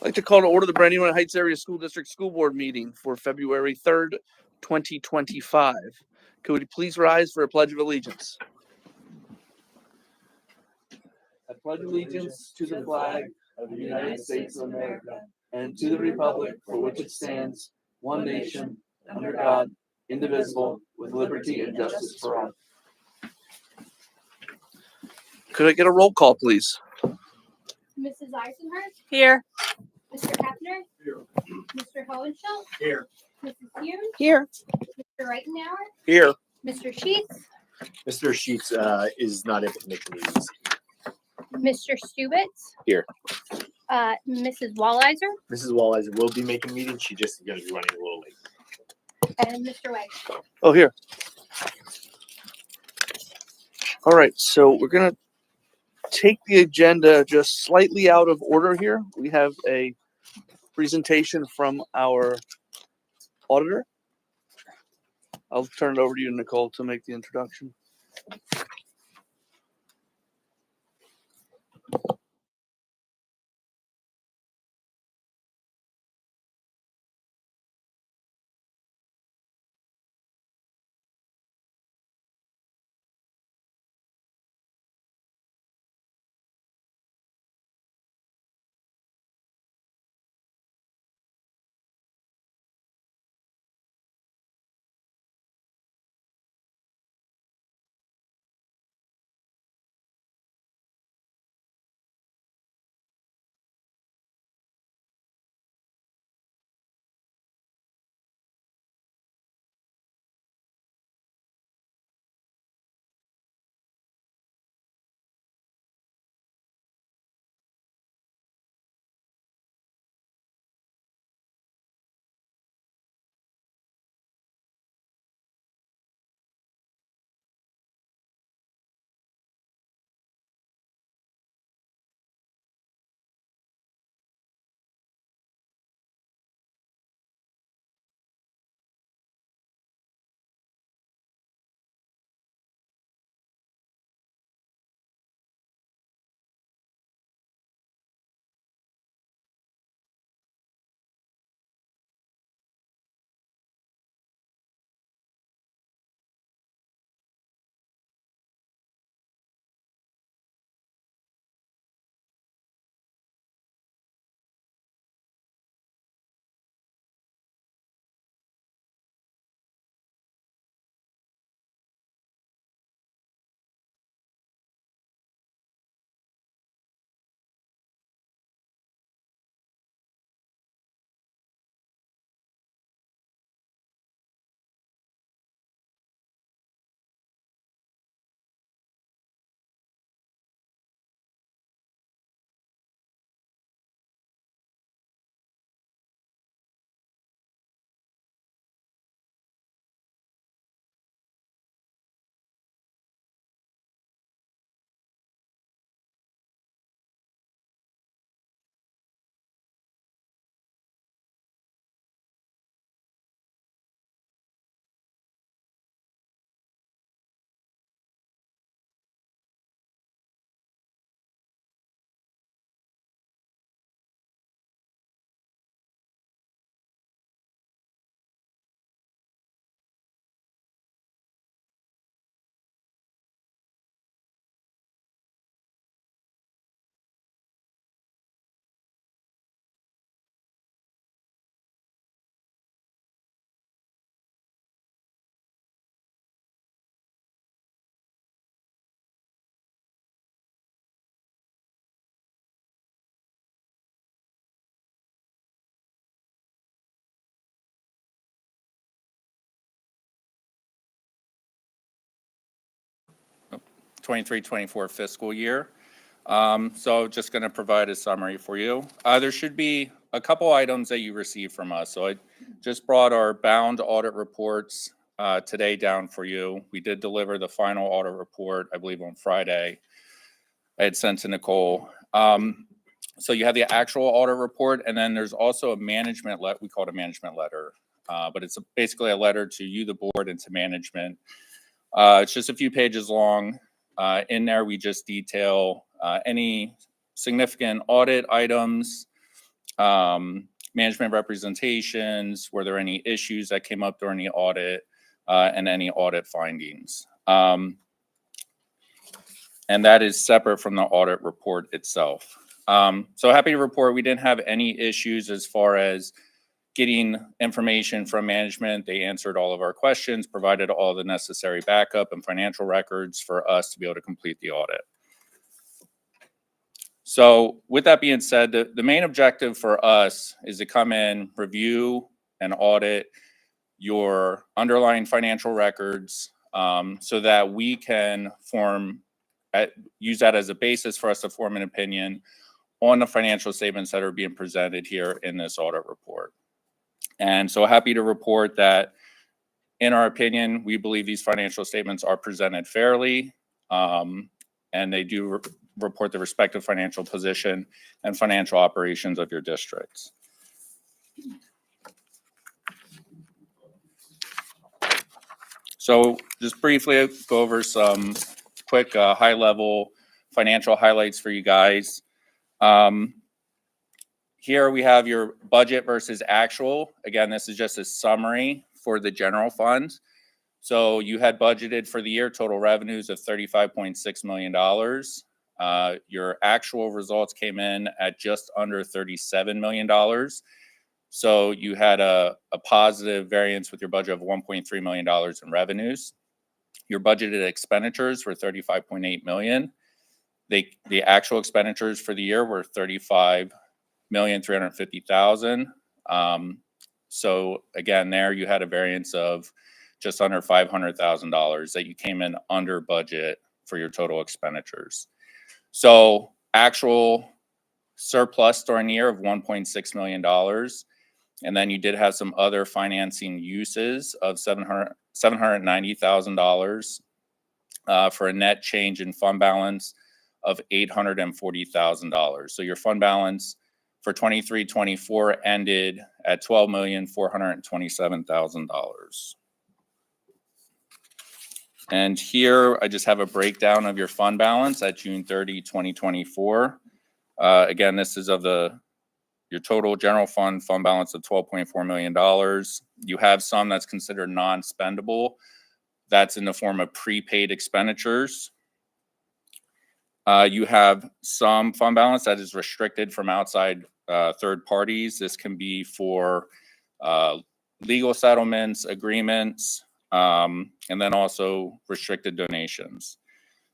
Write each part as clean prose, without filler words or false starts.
I'd like to call to order the Brandywine Heights Area School District School Board meeting for February 3rd, 2025. Could we please rise for a Pledge of Allegiance? I pledge allegiance to the flag of the United States of America and to the republic for which it stands, one nation, under God, indivisible, with liberty and justice for all. Could I get a roll call, please? Mrs. Eisenhurst? Here. Mr. Hefner? Here. Mr. Hohenschultz? Here. Mrs. Hume? Here. Mr. Reitenauer? Here. Mr. Sheets? Mr. Sheets is not able to make the meetings. Mr. Stubitz? Here. Mrs. Walliser? Mrs. Walliser will be making meetings. She just is going to be running a little late. And Mr. Wagner. Oh, here. All right, so we're going to take the agenda just slightly out of order here. We have a presentation from our auditor. I'll turn it over to you, Nicole, to make the introduction. Oh, 23-24 fiscal year. So just going to provide a summary for you. There should be a couple items that you received from us. So I just brought our bound audit reports today down for you. We did deliver the final audit report, I believe, on Friday. I had sent to Nicole. So you have the actual audit report, and then there's also a management letter. We call it a management letter, but it's basically a letter to you, the board, and to management. It's just a few pages long. In there, we just detail any significant audit items, management representations, were there any issues that came up during the audit, and any audit findings. And that is separate from the audit report itself. So happy to report we didn't have any issues as far as getting information from management. They answered all of our questions, provided all the necessary backup and financial records for us to be able to complete the audit. So with that being said, the main objective for us is to come in, review and audit your underlying financial records, so that we can use that as a basis for us to form an opinion on the financial statements that are being presented here in this audit report. And so happy to report that, in our opinion, we believe these financial statements are presented fairly, and they do report the respective financial position and financial operations of your districts. So just briefly go over some quick high-level financial highlights for you guys. Here we have your budget versus actual. Again, this is just a summary for the general fund. So you had budgeted for the year total revenues of $35.6 million. Your actual results came in at just under $37 million. So you had a positive variance with your budget of $1.3 million in revenues. Your budgeted expenditures were $35.8 million. The actual expenditures for the year were $35,350,000. So again, there you had a variance of just under $500,000 that you came in under budget for your total expenditures. So actual surplus during the year of $1.6 million. And then you did have some other financing uses of $790,000 for a net change in fund balance of $840,000. So your fund balance for 23-24 ended at $12,427,000. And here I just have a breakdown of your fund balance at June 30, 2024. Again, this is of your total general fund balance of $12.4 million. You have some that's considered non-spendable. That's in the form of prepaid expenditures. You have some fund balance that is restricted from outside third parties. This can be for legal settlements, agreements, and then also restricted donations.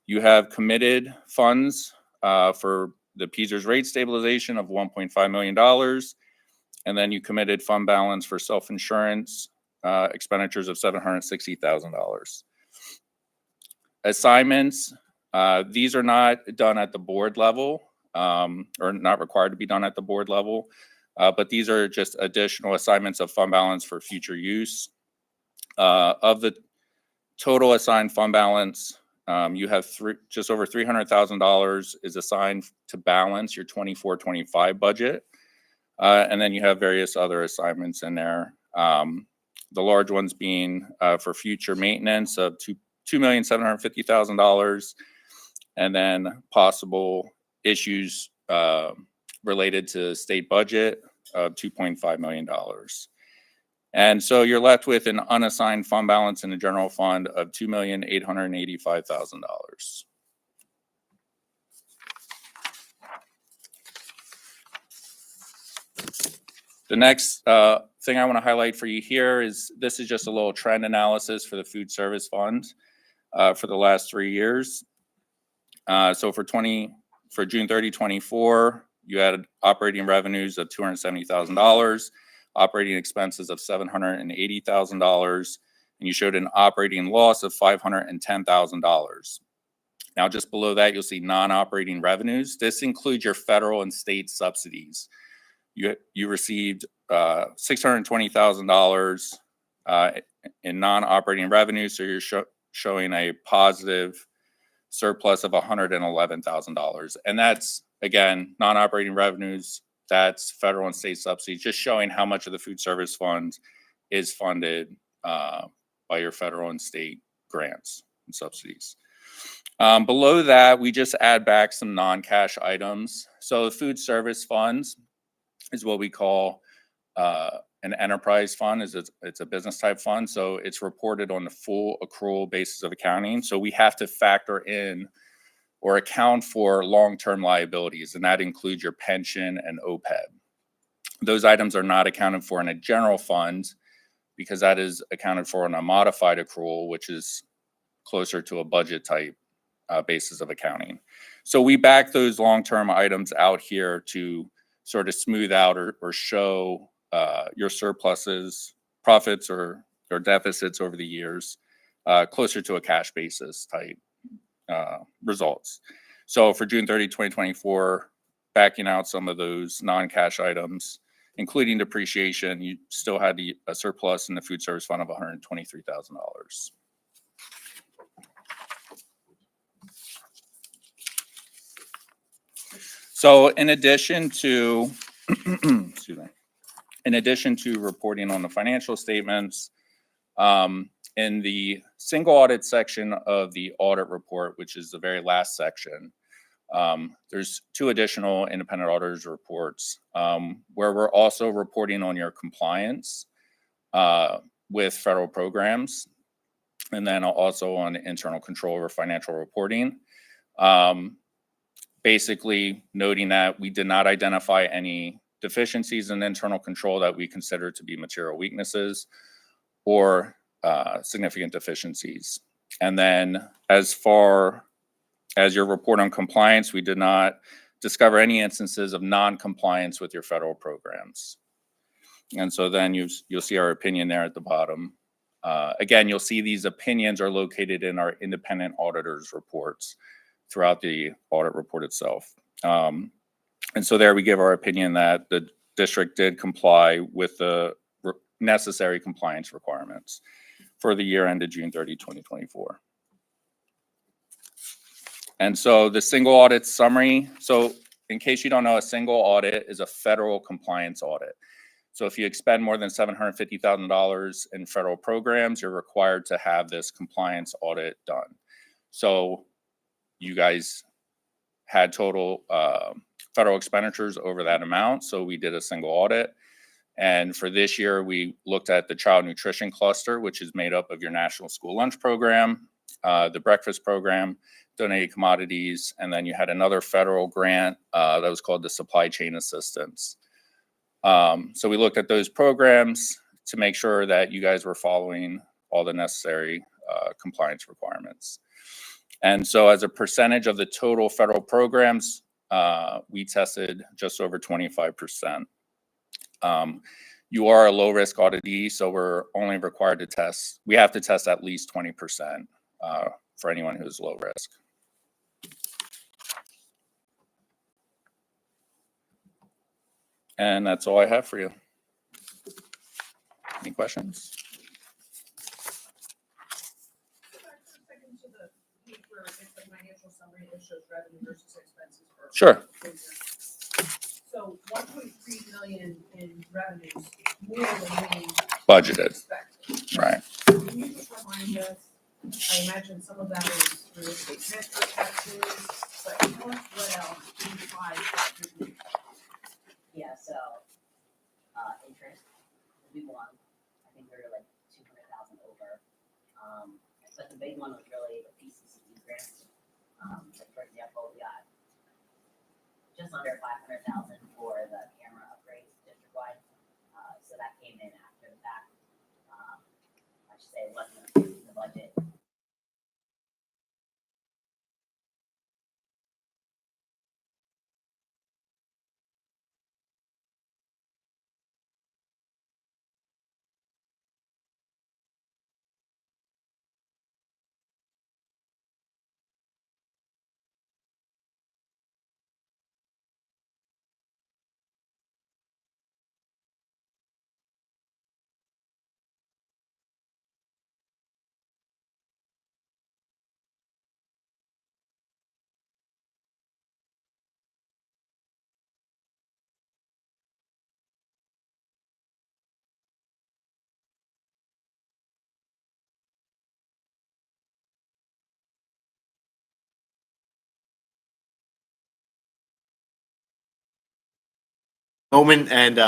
You have committed funds for the PSERS rate stabilization of $1.5 million. And then you committed fund balance for self-insurance expenditures of $760,000. Assignments, these are not done at the board level, or not required to be done at the board level, but these are just additional assignments of fund balance for future use. Of the total assigned fund balance, you have just over $300,000 is assigned to balance your 24-25 budget. And then you have various other assignments in there. The large ones being for future maintenance of $2,750,000, and then possible issues related to state budget of $2.5 million. And so you're left with an unassigned fund balance in the general fund of $2,885,000. The next thing I want to highlight for you here is this is just a little trend analysis for the food service fund for the last 3 years. So for June 30, 24, you had operating revenues of $270,000, operating expenses of $780,000, and you showed an operating loss of $510,000. Now, just below that, you'll see non-operating revenues. This includes your federal and state subsidies. You received $620,000 in non-operating revenues, so you're showing a positive surplus of $111,000. And that's, again, non-operating revenues. That's federal and state subsidies, just showing how much of the food service fund is funded by your federal and state grants and subsidies. Below that, we just add back some non-cash items. So the food service funds, is what we call an enterprise fund. It's a business type fund, so it's reported on the full accrual basis of accounting. So we have to factor in or account for long-term liabilities, and that includes your pension and OPEB. Those items are not accounted for in a general fund because that is accounted for on a modified accrual, which is closer to a budget type basis of accounting. So we back those long-term items out here to sort of smooth out or show your surpluses, profits, or deficits over the years closer to a cash basis type results. So for June 30, 2024, backing out some of those non-cash items, including depreciation, you still had a surplus in the food service fund of $123,000. So in addition to, excuse me, in addition to reporting on the financial statements, in the single audit section of the audit report, which is the very last section, there's 2 additional independent auditors reports where we're also reporting on your compliance with federal programs, and then also on internal control over financial reporting. Basically noting that we did not identify any deficiencies in internal control that we consider to be material weaknesses or significant deficiencies. And then as far as your report on compliance, we did not discover any instances of non-compliance with your federal programs. And so then you'll see our opinion there at the bottom. Again, you'll see these opinions are located in our independent auditors reports throughout the audit report itself. And so there we give our opinion that the district did comply with the necessary compliance requirements for the year ended June 30, 2024. And so the single audit summary, so in case you don't know, a single audit is a federal compliance audit. So if you expend more than $750,000 in federal programs, you're required to have this compliance audit done. So you guys had total federal expenditures over that amount, so we did a single audit. And for this year, we looked at the child nutrition cluster, which is made up of your National School Lunch Program, the breakfast program, donated commodities, and then you had another federal grant that was called the Supply Chain Assistance. So we looked at those programs to make sure that you guys were following all the necessary compliance requirements. And so as a percentage of the total federal programs, we tested just over 25%. You are a low risk auditee, so we're only required to test, we have to test at least 20% for anyone who's low risk. And that's all I have for you. Any questions? Financial summary that shows revenue versus expenses for Sure. full year. So 1.3 million in revenues, more than we Budgeted, expected. right. Can you just remind us, I imagine some of that is real estate transfer taxes, but tell us what else besides that would be. Yeah, so, interest, the big one, I think we were like 200,000 over. But the big one was really the PCCD grants. Like for example, we got just under 500,000 for the camera upgrades district-wide. So that came in after the fact. I should say it wasn't in the budget. moment. And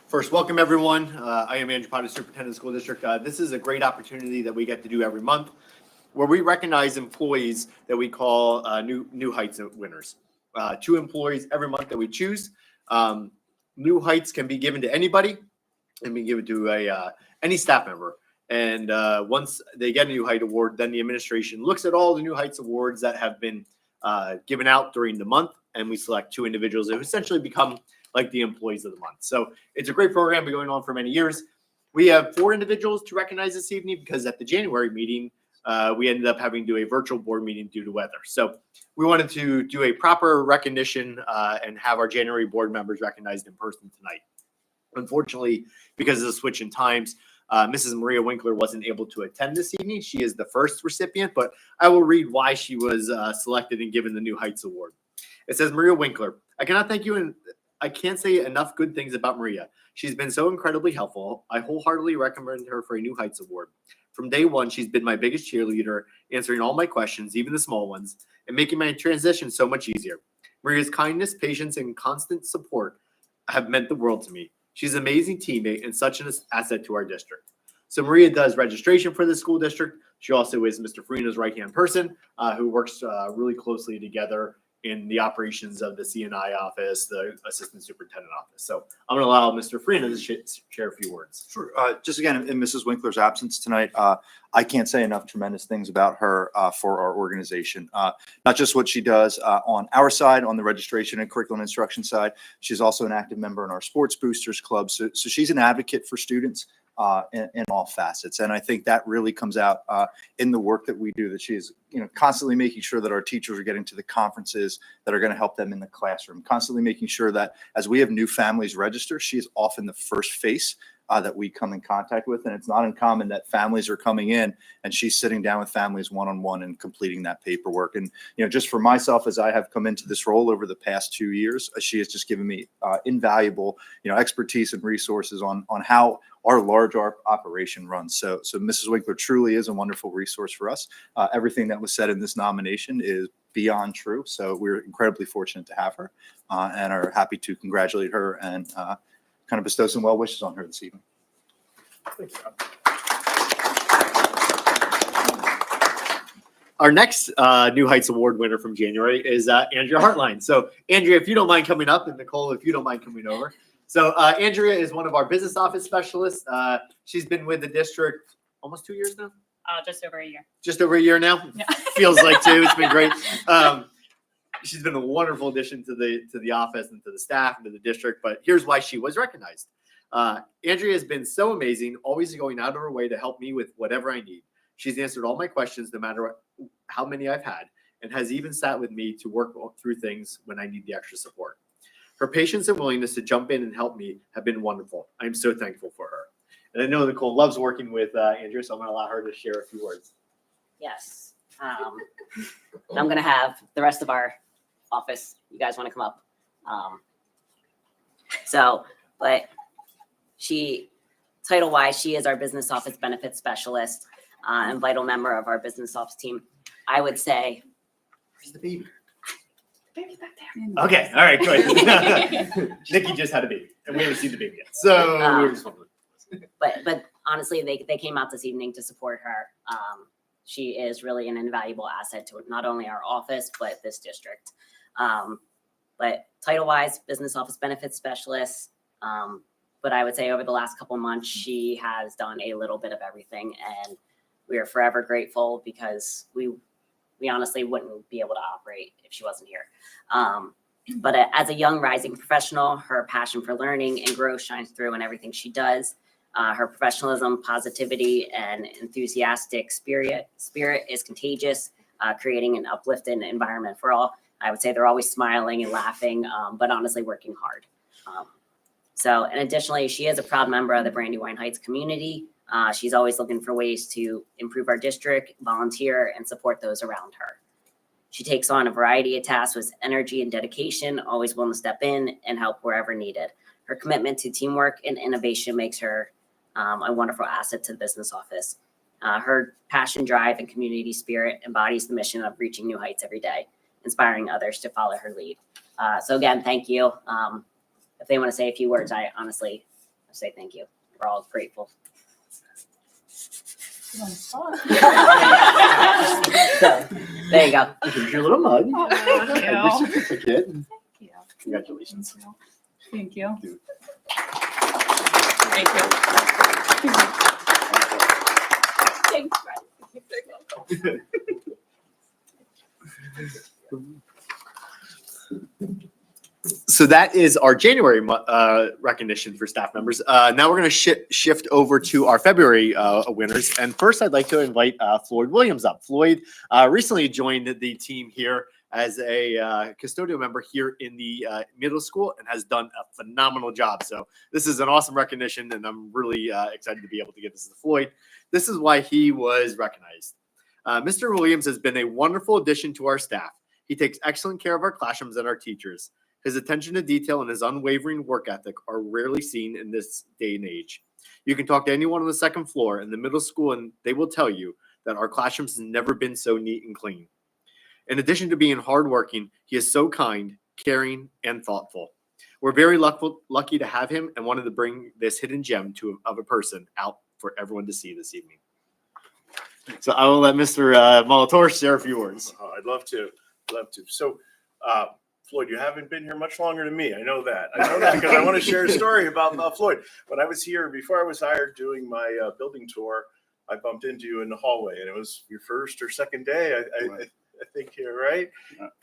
first, welcome everyone. I am Andrew Potter, Superintendent of the School District. This is a great opportunity that we get to do every month, where we recognize employees that we call New Heights winners. 2 employees every month that we choose. New Heights can be given to anybody and be given to any staff member. And once they get a New Heights award, then the administration looks at all the New Heights awards that have been given out during the month, and we select 2 individuals who essentially become like the employees of the month. So it's a great program, been going on for many years. We have 4 individuals to recognize this evening because at the January meeting, we ended up having to do a virtual board meeting due to weather. So we wanted to do a proper recognition and have our January board members recognized in person tonight. Unfortunately, because of the switch in times, Mrs. Maria Winkler wasn't able to attend this evening. She is the first recipient, but I will read why she was selected and given the New Heights Award. It says, Maria Winkler, I cannot thank you, and I can't say enough good things about Maria. She's been so incredibly helpful. I wholeheartedly recommend her for a New Heights Award. From day one, she's been my biggest cheerleader, answering all my questions, even the small ones, and making my transition so much easier. Maria's kindness, patience, and constant support have meant the world to me. She's an amazing teammate and such an asset to our district. So Maria does registration for the school district. She also is Mr. Farina's right-hand person who works really closely together in the operations of the CNI office, the assistant superintendent office. So I'm going to allow Mr. Farina to share a few words. Sure. Just again, in Mrs. Winkler's absence tonight, I can't say enough tremendous things about her for our organization. Not just what she does on our side, on the registration and curriculum instruction side. She's also an active member in our Sports Boosters Club. So she's an advocate for students in all facets. And I think that really comes out in the work that we do, that she is, constantly making sure that our teachers are getting to the conferences that are going to help them in the classroom, constantly making sure that as we have new families register, she is often the first face that we come in contact with. And it's not uncommon that families are coming in and she's sitting down with families one-on-one and completing that paperwork. And, just for myself, as I have come into this role over the past 2 years, she has just given me invaluable, expertise and resources on how our large operation runs. So Mrs. Winkler truly is a wonderful resource for us. Everything that was said in this nomination is beyond true. So we're incredibly fortunate to have her and are happy to congratulate her and kind of bestow some well wishes on her this evening. Our next New Heights Award winner from January is Andrea Hartline. So Andrea, if you don't mind coming up, and Nicole, if you don't mind coming over. So Andrea is one of our business office specialists. She's been with the district almost 2 years now. Just over a year. Just over a year now. Yeah. Feels like 2. It's been great. She's been a wonderful addition to the office and to the staff and to the district. But here's why she was recognized. Andrea has been so amazing, always going out of her way to help me with whatever I need. She's answered all my questions, no matter how many I've had, and has even sat with me to work through things when I need the extra support. Her patience and willingness to jump in and help me have been wonderful. I'm so thankful for her. And I know Nicole loves working with Andrea, so I'm going to allow her to share a few words. Yes. I'm going to have the rest of our office. You guys want to come up? But she, title-wise, she is our business office benefits specialist and vital member of our business office team. I would say, Where's the baby? Baby's back there. Okay, all right, good. Nikki just had a baby, and we haven't seen the baby yet. So we were just wondering. but honestly, they came out this evening to support her. She is really an invaluable asset to not only our office, but this district. But title-wise, business office benefits specialist. But I would say over the last couple months, she has done a little bit of everything, and we are forever grateful because we honestly wouldn't be able to operate if she wasn't here. But as a young rising professional, her passion for learning and growth shines through in everything she does. Her professionalism, positivity, and enthusiastic spirit is contagious, creating an uplifting environment for all. I would say they're always smiling and laughing, but honestly working hard. And additionally, she is a proud member of the Brandywine Heights community. She's always looking for ways to improve our district, volunteer, and support those around her. She takes on a variety of tasks with energy and dedication, always willing to step in and help wherever needed. Her commitment to teamwork and innovation makes her a wonderful asset to the business office. Her passion, drive, and community spirit embodies the mission of reaching new heights every day, inspiring others to follow her lead. So again, thank you. if they want to say a few words, I honestly say thank you. We're all grateful. So, there you go. Here's your little mug. Thank And your certificate. you. Congratulations. Thank you. Thank you. Thanks, Fred. So that is our January recognition for staff members. Now we're going to shift over to our February winners. And first, I'd like to invite Floyd Williams up. Floyd recently joined the team here as a custodial member here in the middle school and has done a phenomenal job. So this is an awesome recognition, and I'm really excited to be able to give this to Floyd. This is why he was recognized. Mr. Williams has been a wonderful addition to our staff. He takes excellent care of our classrooms and our teachers. His attention to detail and his unwavering work ethic are rarely seen in this day and age. You can talk to anyone on the second floor in the middle school and they will tell you that our classrooms have never been so neat and clean. In addition to being hardworking, he is so kind, caring, and thoughtful. We're very lucky to have him and wanted to bring this hidden gem of a person out for everyone to see this evening. So I will let Mr. Molitor share a few words. Oh, I'd love to. So, Floyd, you haven't been here much longer than me. I know that because I want to share a story about Floyd. When I was here, before I was hired doing my building tour, I bumped into you in the hallway, and it was your first or second day, I think here, right?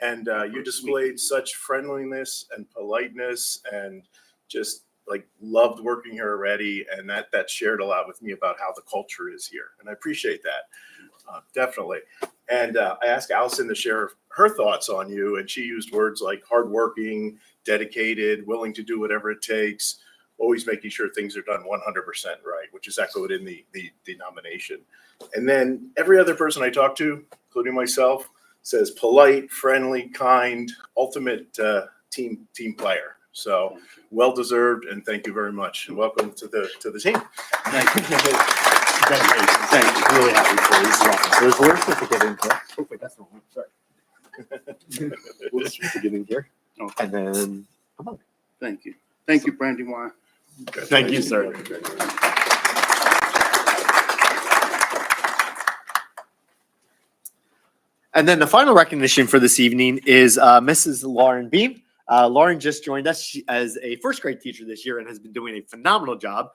And you displayed such friendliness and politeness and just like loved working here already. And that shared a lot with me about how the culture is here. And I appreciate that. Definitely. And I asked Allison to share her thoughts on you, and she used words like hardworking, dedicated, willing to do whatever it takes, always making sure things are done 100% right, which is echoed in the nomination. And then every other person I talk to, including myself, says polite, friendly, kind, ultimate team player. So well deserved, and thank you very much, and welcome to the team. Thank you. Thank you. Really happy for you. This is awesome. So there's a little certificate in here. Oh, wait, that's the wrong one. Sorry. Little certificate in here. Okay. And then, Thank you. Thank you, Brandywine. thank you, sir. And then the final recognition for this evening is Mrs. Lauren Beam. Lauren just joined us as a first grade teacher this year and has been doing a phenomenal job.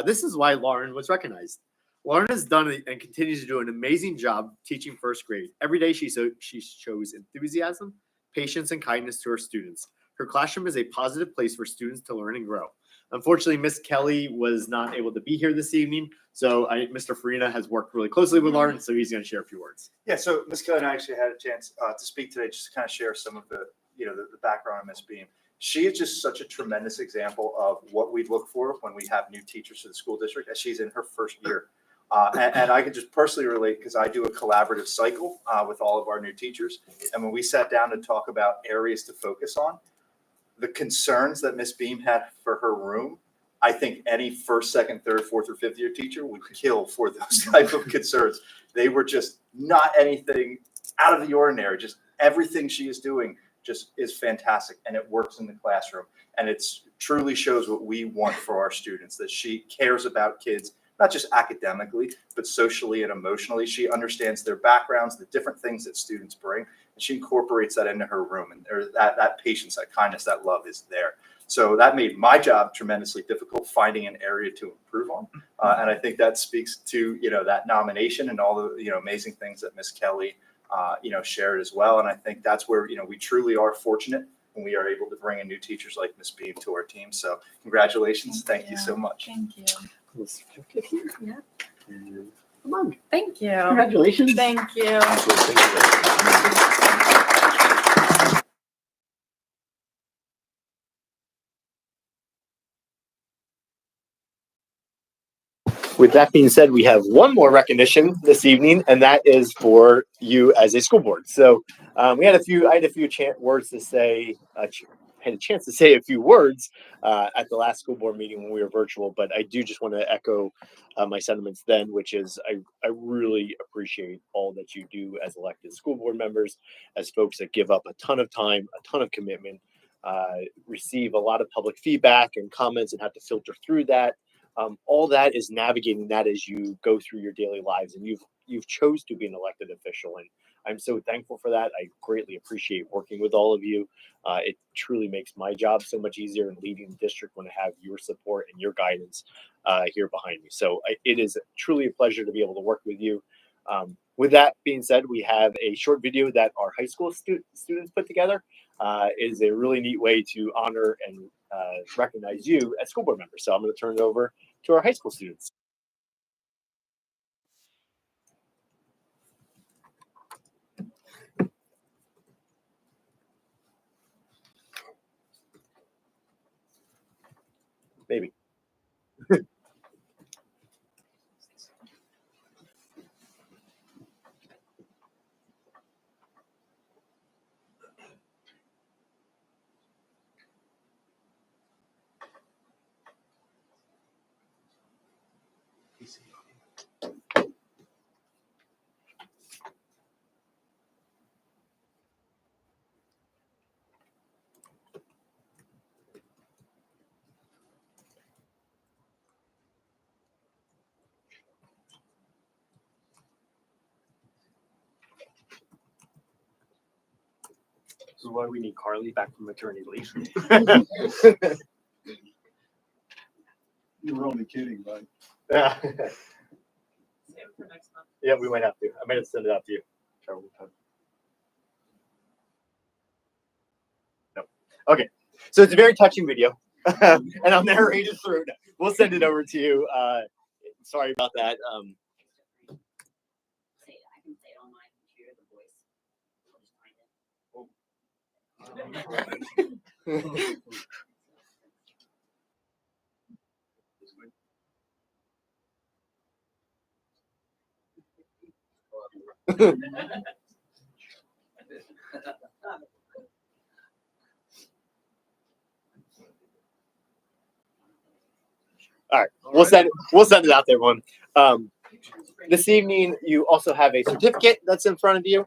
This is why Lauren was recognized. Lauren has done and continues to do an amazing job teaching first grade. Every day she shows enthusiasm, patience, and kindness to her students. Her classroom is a positive place for students to learn and grow. Unfortunately, Miss Kelly was not able to be here this evening, so Mr. Farina has worked really closely with Lauren, so he's going to share a few words. Yeah, so Ms. Kelly and I actually had a chance to speak today, just to kind of share some of the background on Ms. Beam. She is just such a tremendous example of what we look for when we have new teachers to the school district, as she's in her first year. And I can just personally relate because I do a collaborative cycle with all of our new teachers. And when we sat down to talk about areas to focus on, the concerns that Ms. Beam had for her room, I think any first, second, third, fourth, or fifth year teacher would kill for those type of concerns. They were just not anything out of the ordinary. Just everything she is doing just is fantastic, and it works in the classroom. And it's truly shows what we want for our students, that she cares about kids, not just academically, but socially and emotionally. She understands their backgrounds, the different things that students bring, and she incorporates that into her room. And that patience, that kindness, that love is there. So that made my job tremendously difficult, finding an area to improve on. And I think that speaks to, that nomination and all the, amazing things that Miss Kelly, shared as well. And I think that's where, we truly are fortunate when we are able to bring in new teachers like Miss Beam to our team. So congratulations. Thank you so much. Thank you. Yeah. Come on. Thank you. Congratulations. Thank you. With that being said, we have one more recognition this evening, and that is for you as a school board. So I had a few words to say. Had a chance to say a few words at the last school board meeting when we were virtual, but I do just want to echo my sentiments then, which is I really appreciate all that you do as elected school board members, as folks that give up a ton of time, a ton of commitment receive a lot of public feedback and comments and have to filter through that. All that is navigating that as you go through your daily lives, and you've chose to be an elected official, and I'm so thankful for that. I greatly appreciate working with all of you. It truly makes my job so much easier in leading the district when I have your support and your guidance here behind me. So it is truly a pleasure to be able to work with you. With that being said, we have a short video that our high school students put together. It is a really neat way to honor and recognize you as school board members. So I'm going to turn it over to our high school students. Maybe. This is why we need Carly back from maternity leave. You were only kidding, bud. Yeah. Save it for next month. Yeah, we might have to. I might have to send it out to you. No. Okay. So it's a very touching video, and I'll narrate it through. We'll send it over to you. Sorry about that. Say it. I can say it on my computer, the voice. I'll just find it. All right, we'll send it out to everyone. This evening, you also have a certificate that's in front of you,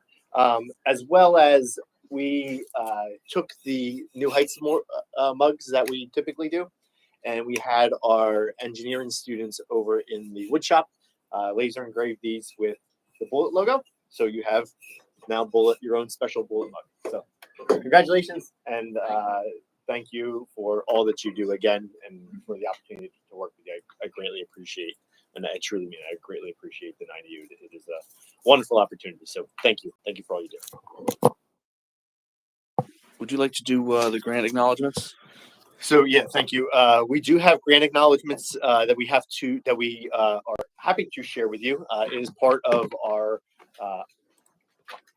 as well as we took the New Heights mugs that we typically do, and we had our engineering students over in the wood shop laser engrave these with the Bullet logo. So you have now your own special Bullet mug. So congratulations, and thank you for all that you do again, and for the opportunity to work with you. I greatly appreciate, and I truly mean I greatly appreciate the 9U. It is a wonderful opportunity. So thank you for all you do. Would you like to do the grant acknowledgements? So yeah, thank you. We do have grant acknowledgements that we are happy to share with you. It is part of our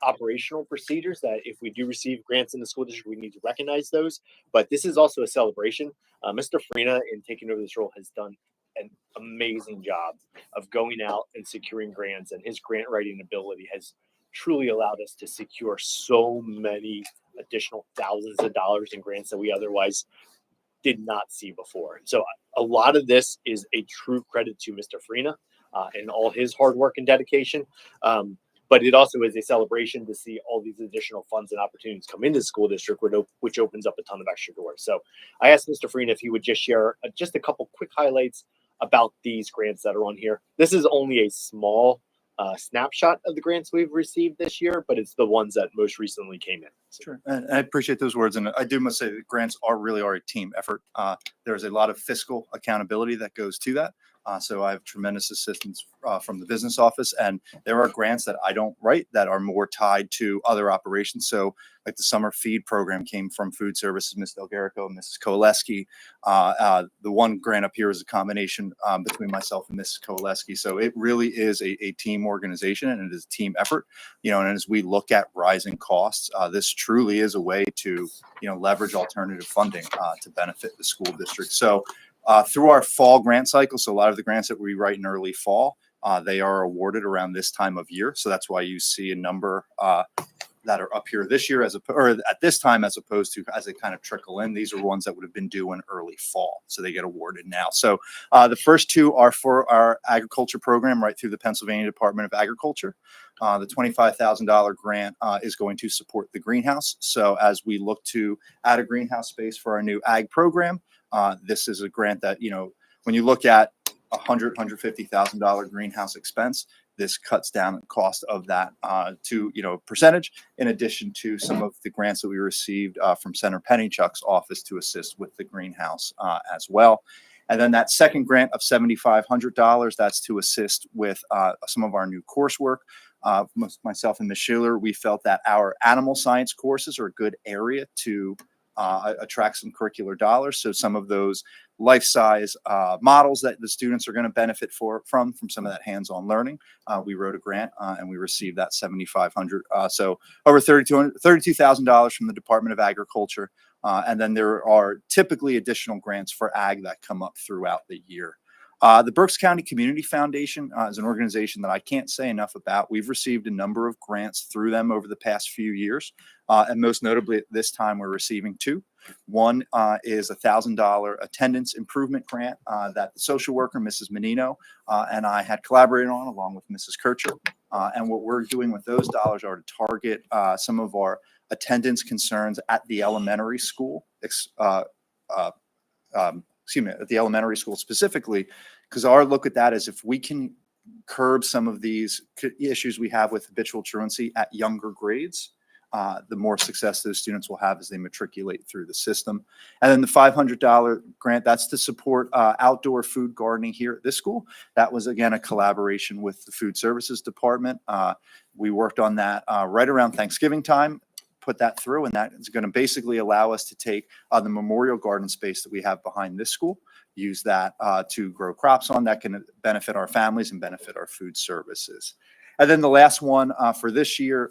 operational procedures that if we do receive grants in the school district, we need to recognize those. But this is also a celebration. Mr. Farina, in taking over this role, has done an amazing job of going out and securing grants, and his grant writing ability has truly allowed us to secure so many additional thousands of dollars in grants that we otherwise did not see before. So a lot of this is a true credit to Mr. Farina and all his hard work and dedication. But it also is a celebration to see all these additional funds and opportunities come into the school district, which opens up a ton of extra doors. So I asked Mr. Farina if he would just share just a couple quick highlights about these grants that are on here. This is only a small snapshot of the grants we've received this year, but it's the ones that most recently came in. Sure. And I appreciate those words. And I do must say that grants really are a team effort. There's a lot of fiscal accountability that goes to that. So I have tremendous assistance from the business office, and there are grants that I don't write that are more tied to other operations. So like the summer feed program came from food services, Ms. Delgarico, Mrs. Koleski. The one grant up here is a combination between myself and Mrs. Koleski. So it really is a team organization, and it is a team effort. And as we look at rising costs, this truly is a way to, leverage alternative funding to benefit the school district. So through our fall grant cycle, so a lot of the grants that we write in early fall, they are awarded around this time of year. So that's why you see a number that are up here this year or at this time, as opposed to as they kind of trickle in. These are ones that would have been due in early fall, so they get awarded now. So the first two are for our agriculture program right through the Pennsylvania Department of Agriculture. The $25,000 grant is going to support the greenhouse. So as we look to add a greenhouse space for our new ag program, this is a grant that, when you look at $150,000 greenhouse expense, this cuts down the cost of that to, percentage, in addition to some of the grants that we received from Senator Pennychuck's office to assist with the greenhouse as well. And then that second grant of $7,500, that's to assist with some of our new coursework. Myself and Ms. Schiller, we felt that our animal science courses are a good area to attract some curricular dollars. So some of those life-size models that the students are going to benefit from some of that hands-on learning. We wrote a grant and we received that $7,500. So over $32,000 from the Department of Agriculture. And then there are typically additional grants for ag that come up throughout the year. The Berks County Community Foundation is an organization that I can't say enough about. We've received a number of grants through them over the past few years. And most notably at this time, we're receiving two. One is a $1,000 attendance improvement grant that the social worker, Mrs. Menino, and I had collaborated on along with Mrs. Kircher. And what we're doing with those dollars are to target some of our attendance concerns at the elementary school, at the elementary school specifically, because our look at that is if we can curb some of these issues we have with habitual truancy at younger grades, the more success those students will have as they matriculate through the system. And then the $500 grant, that's to support outdoor food gardening here at this school. That was, again, a collaboration with the Food Services Department. We worked on that right around Thanksgiving time, put that through, and that is going to basically allow us to take the memorial garden space that we have behind this school, use that to grow crops on that can benefit our families and benefit our food services. And then the last one for this year,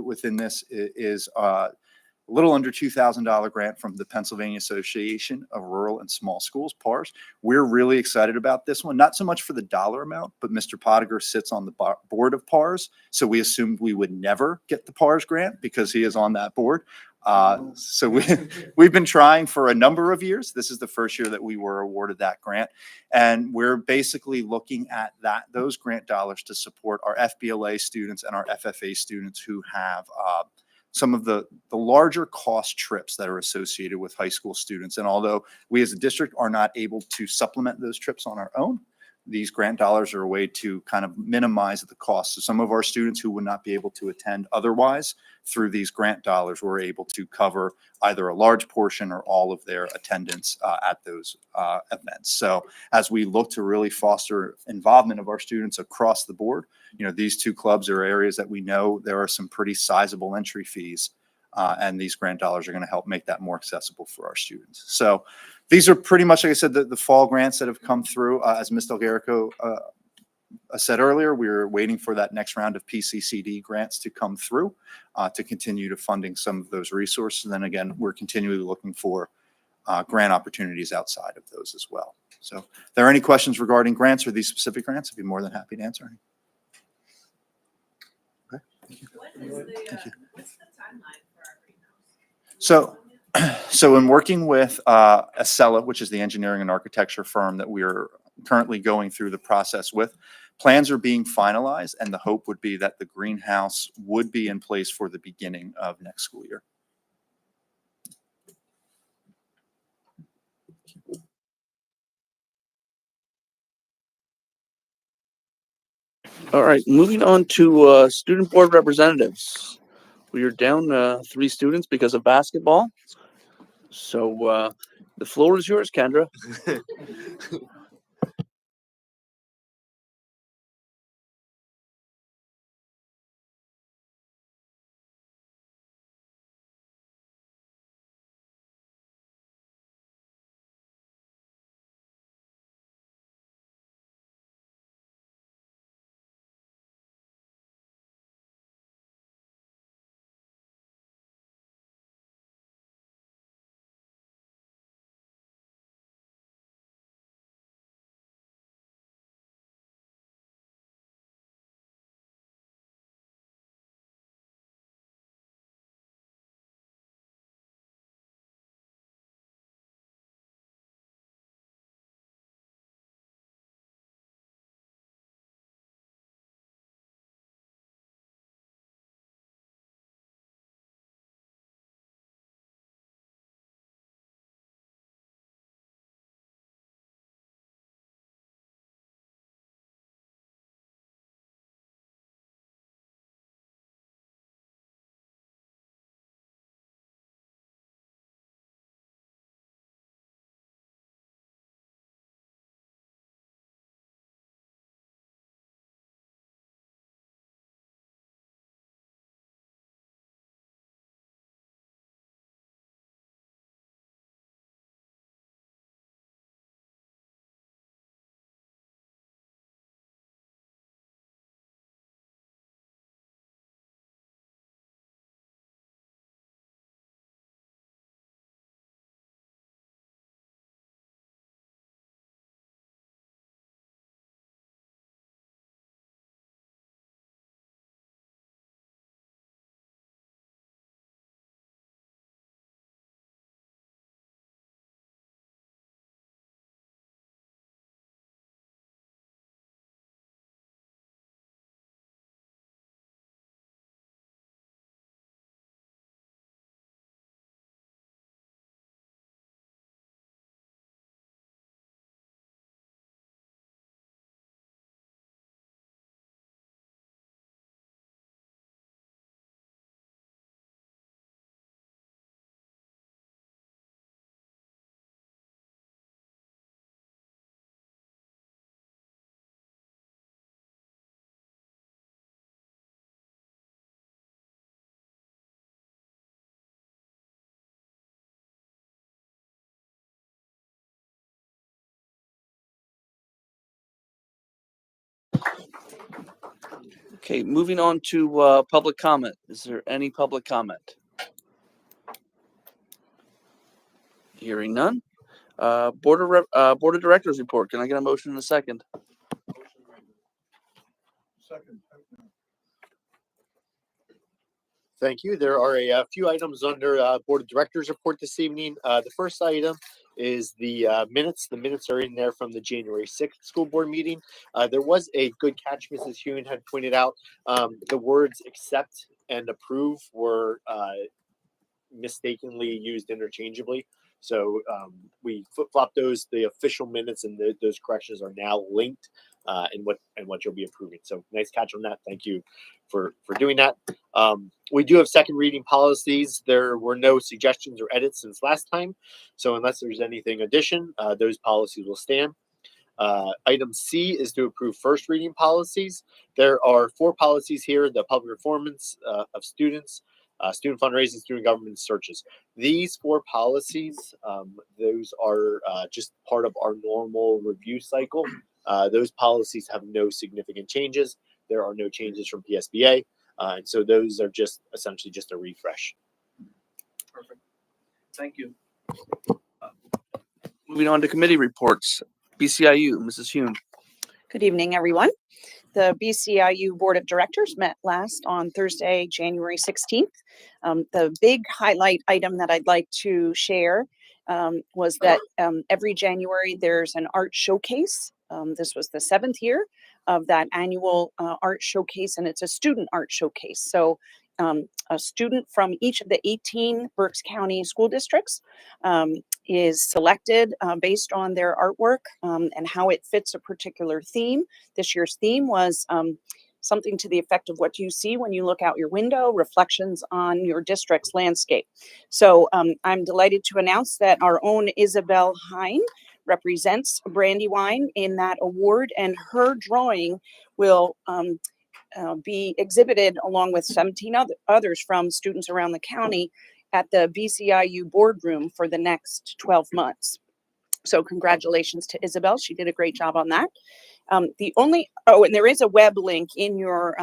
within this is a little under $2,000 grant from the Pennsylvania Association of Rural and Small Schools, PARS. We're really excited about this one, not so much for the dollar amount, but Mr. Pottinger sits on the board of PARS. So we assumed we would never get the PARS grant because he is on that board. So we've been trying for a number of years. This is the first year that we were awarded that grant. And we're basically looking at those grant dollars to support our FBLA students and our FFA students who have some of the larger cost trips that are associated with high school students. And although we as a district are not able to supplement those trips on our own, these grant dollars are a way to kind of minimize the cost. So some of our students who would not be able to attend otherwise, through these grant dollars, we're able to cover either a large portion or all of their attendance at those events. So as we look to really foster involvement of our students across the board, these two clubs are areas that we know there are some pretty sizable entry fees, and these grant dollars are going to help make that more accessible for our students. So these are pretty much, like I said, the fall grants that have come through. As Ms. Delgarico said earlier, we're waiting for that next round of PCCD grants to come through to continue to funding some of those resources. And then again, we're continually looking for grant opportunities outside of those as well. So if there are any questions regarding grants or these specific grants, I'd be more than happy to answer any. Okay. What's the timeline for our greenhouse? So in working with Acela, which is the engineering and architecture firm that we are currently going through the process with, plans are being finalized, and the hope would be that the greenhouse would be in place for the beginning of next school year. All right, moving on to student board representatives. We are down 3 students because of basketball. So the floor is yours, Kendra. Okay, moving on to public comment. Is there any public comment? Hearing none. Board of Directors report. Can I get a motion in a second? Thank you. There are a few items under Board of Directors report this evening. The first item is the minutes. The minutes are in there from the January 6th school board meeting. There was a good catch, Mrs. Hewen had pointed out. The words accept and approve were mistakenly used interchangeably. So we flip-flop those. The official minutes and those corrections are now linked in what you'll be approving. So nice catch on that. Thank you for doing that. We do have second reading policies. There were no suggestions or edits since last time. So unless there's anything addition, those policies will stand. Item C is to approve first reading policies. There are 4 policies here: the public performance of students, student fundraising, student government searches. These 4 policies, those are just part of our normal review cycle. Those policies have no significant changes. There are no changes from PSBA. And so those are just essentially just a refresh. Perfect. Thank you. Moving on to committee reports. BCIU, Mrs. Hume. Good evening, everyone. The BCIU Board of Directors met last on Thursday, January 16th. The big highlight item that I'd like to share was that every January there's an art showcase. This was the 7th year of that annual art showcase, and it's a student art showcase. So a student from each of the 18 Berks County school districts is selected based on their artwork and how it fits a particular theme. This year's theme was something to the effect of what you see when you look out your window, reflections on your district's landscape. So I'm delighted to announce that our own Isabel Hine represents Brandywine in that award, and her drawing will be exhibited along with 17 others from students around the county at the BCIU boardroom for the next 12 months. So congratulations to Isabel. She did a great job on that. And there is a web link in your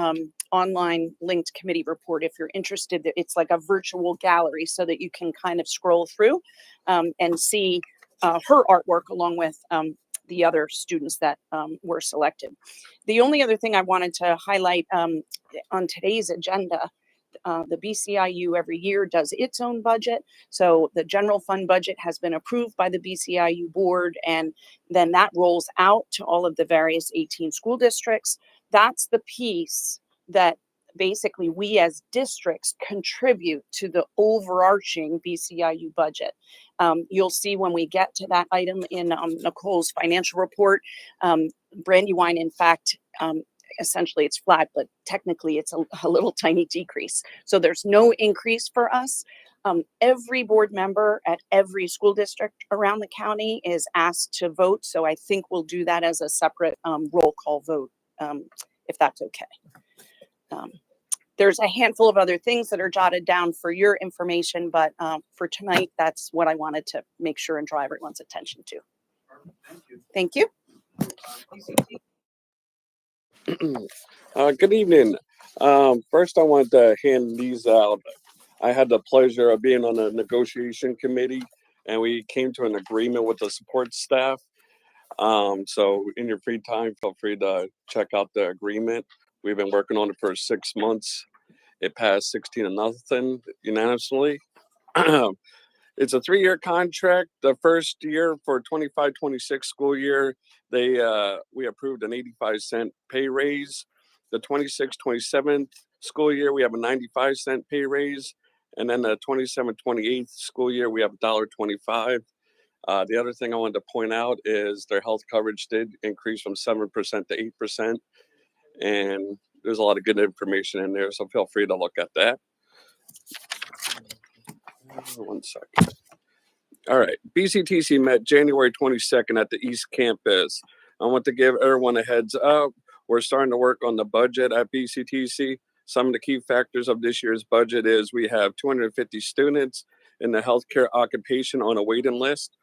online linked committee report if you're interested. It's like a virtual gallery so that you can kind of scroll through and see her artwork along with the other students that were selected. The only other thing I wanted to highlight on today's agenda, the BCIU every year does its own budget. So the general fund budget has been approved by the BCIU board, and then that rolls out to all of the various 18 school districts. That's the piece that basically we as districts contribute to the overarching BCIU budget. You'll see when we get to that item in Nicole's financial report, Brandywine, in fact, essentially it's flat, but technically it's a little tiny decrease. So there's no increase for us. Every board member at every school district around the county is asked to vote. So I think we'll do that as a separate roll call vote, if that's okay. There's a handful of other things that are jotted down for your information, but for tonight, that's what I wanted to make sure and draw everyone's attention to. Thank you. Thank you. Good evening. First, I want to hand these out. I had the pleasure of being on the negotiation committee, and we came to an agreement with the support staff. So in your free time, feel free to check out the agreement. We've been working on it for 6 months. It passed 16-0 unanimously. It's a 3-year contract. The first year for 25-26 school year, we approved an 85-cent pay raise. The 26-27 school year, we have a 95-cent pay raise. And then the 27-28 school year, we have $1.25. The other thing I wanted to point out is their health coverage did increase from 7% to 8%. And there's a lot of good information in there, so feel free to look at that. 1 second. All right, BCTC met January 22nd at the East Campus. I want to give everyone a heads up. We're starting to work on the budget at BCTC. Some of the key factors of this year's budget is we have 250 students in the healthcare occupation on a waiting list.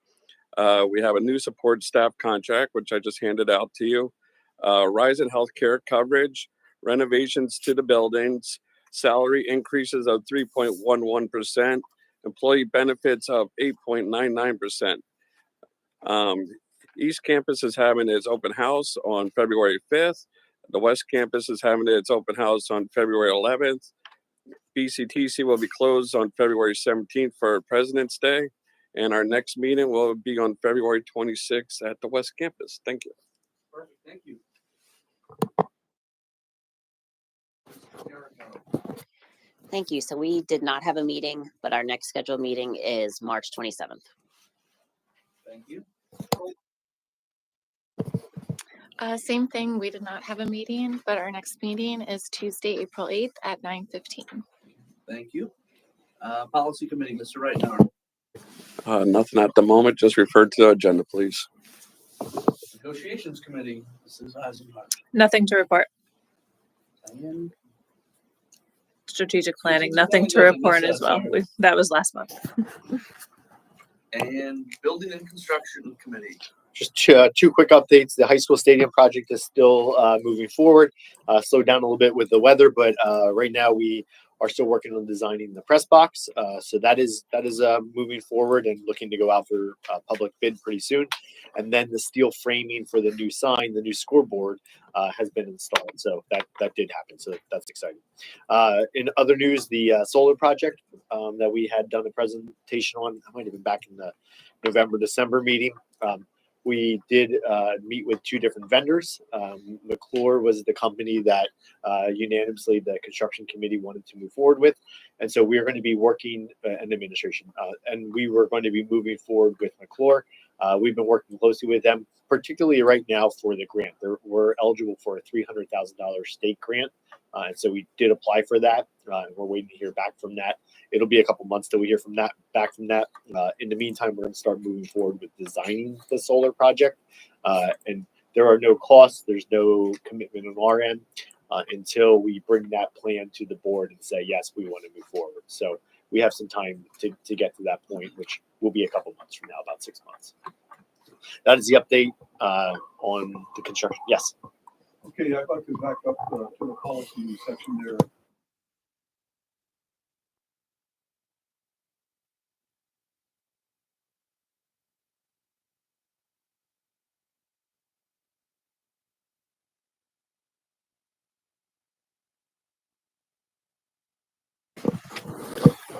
We have a new support staff contract, which I just handed out to you. Rise in healthcare coverage. renovations to the buildings, salary increases of 3.11%, employee benefits of 8.99%. East Campus is having its open house on February 5th. The West Campus is having its open house on February 11th. BCTC will be closed on February 17th for President's Day. And our next meeting will be on February 26th at the West Campus. Thank you. Perfect, thank you. Thank you. So we did not have a meeting, but our next scheduled meeting is March 27th. Thank you. Same thing. We did not have a meeting, but our next meeting is Tuesday, April 8th at 9:15. Thank you. Policy Committee, Mr. Reitner. Nothing at the moment. Just refer to the agenda, please. Negotiations Committee, Mrs. Eisenhart. Nothing to report. Diane. Strategic planning, Strategic nothing to planning, report yes, as well. sorry. That was last month. And Building and Construction Committee. Just two quick updates. The high school stadium project is still moving forward. Slowed down a little bit with the weather, but right now we are still working on designing the press box. So that is moving forward and looking to go out for public bid pretty soon. And then the steel framing for the new sign, the new scoreboard, has been installed. So that did happen. So that's exciting. In other news, the solar project that we had done a presentation on, I might have been back in the November-December meeting. We did meet with two different vendors. McClure was the company that unanimously the construction committee wanted to move forward with. And so we are going to be working an administration and we were going to be moving forward with McClure. We've been working closely with them, particularly right now for the grant. We're eligible for a $300,000 state grant. And so we did apply for that. And we're waiting to hear back from that. It'll be a couple months till we hear back from that. In the meantime, we're going to start moving forward with designing the solar project. And there are no costs. There's no commitment on our end until we bring that plan to the board and say, yes, we want to move forward. So we have some time to get to that point, which will be a couple months from now, about 6 months. That is the update on the construction. Yes. Okay, I'd like to back up to the policy section there.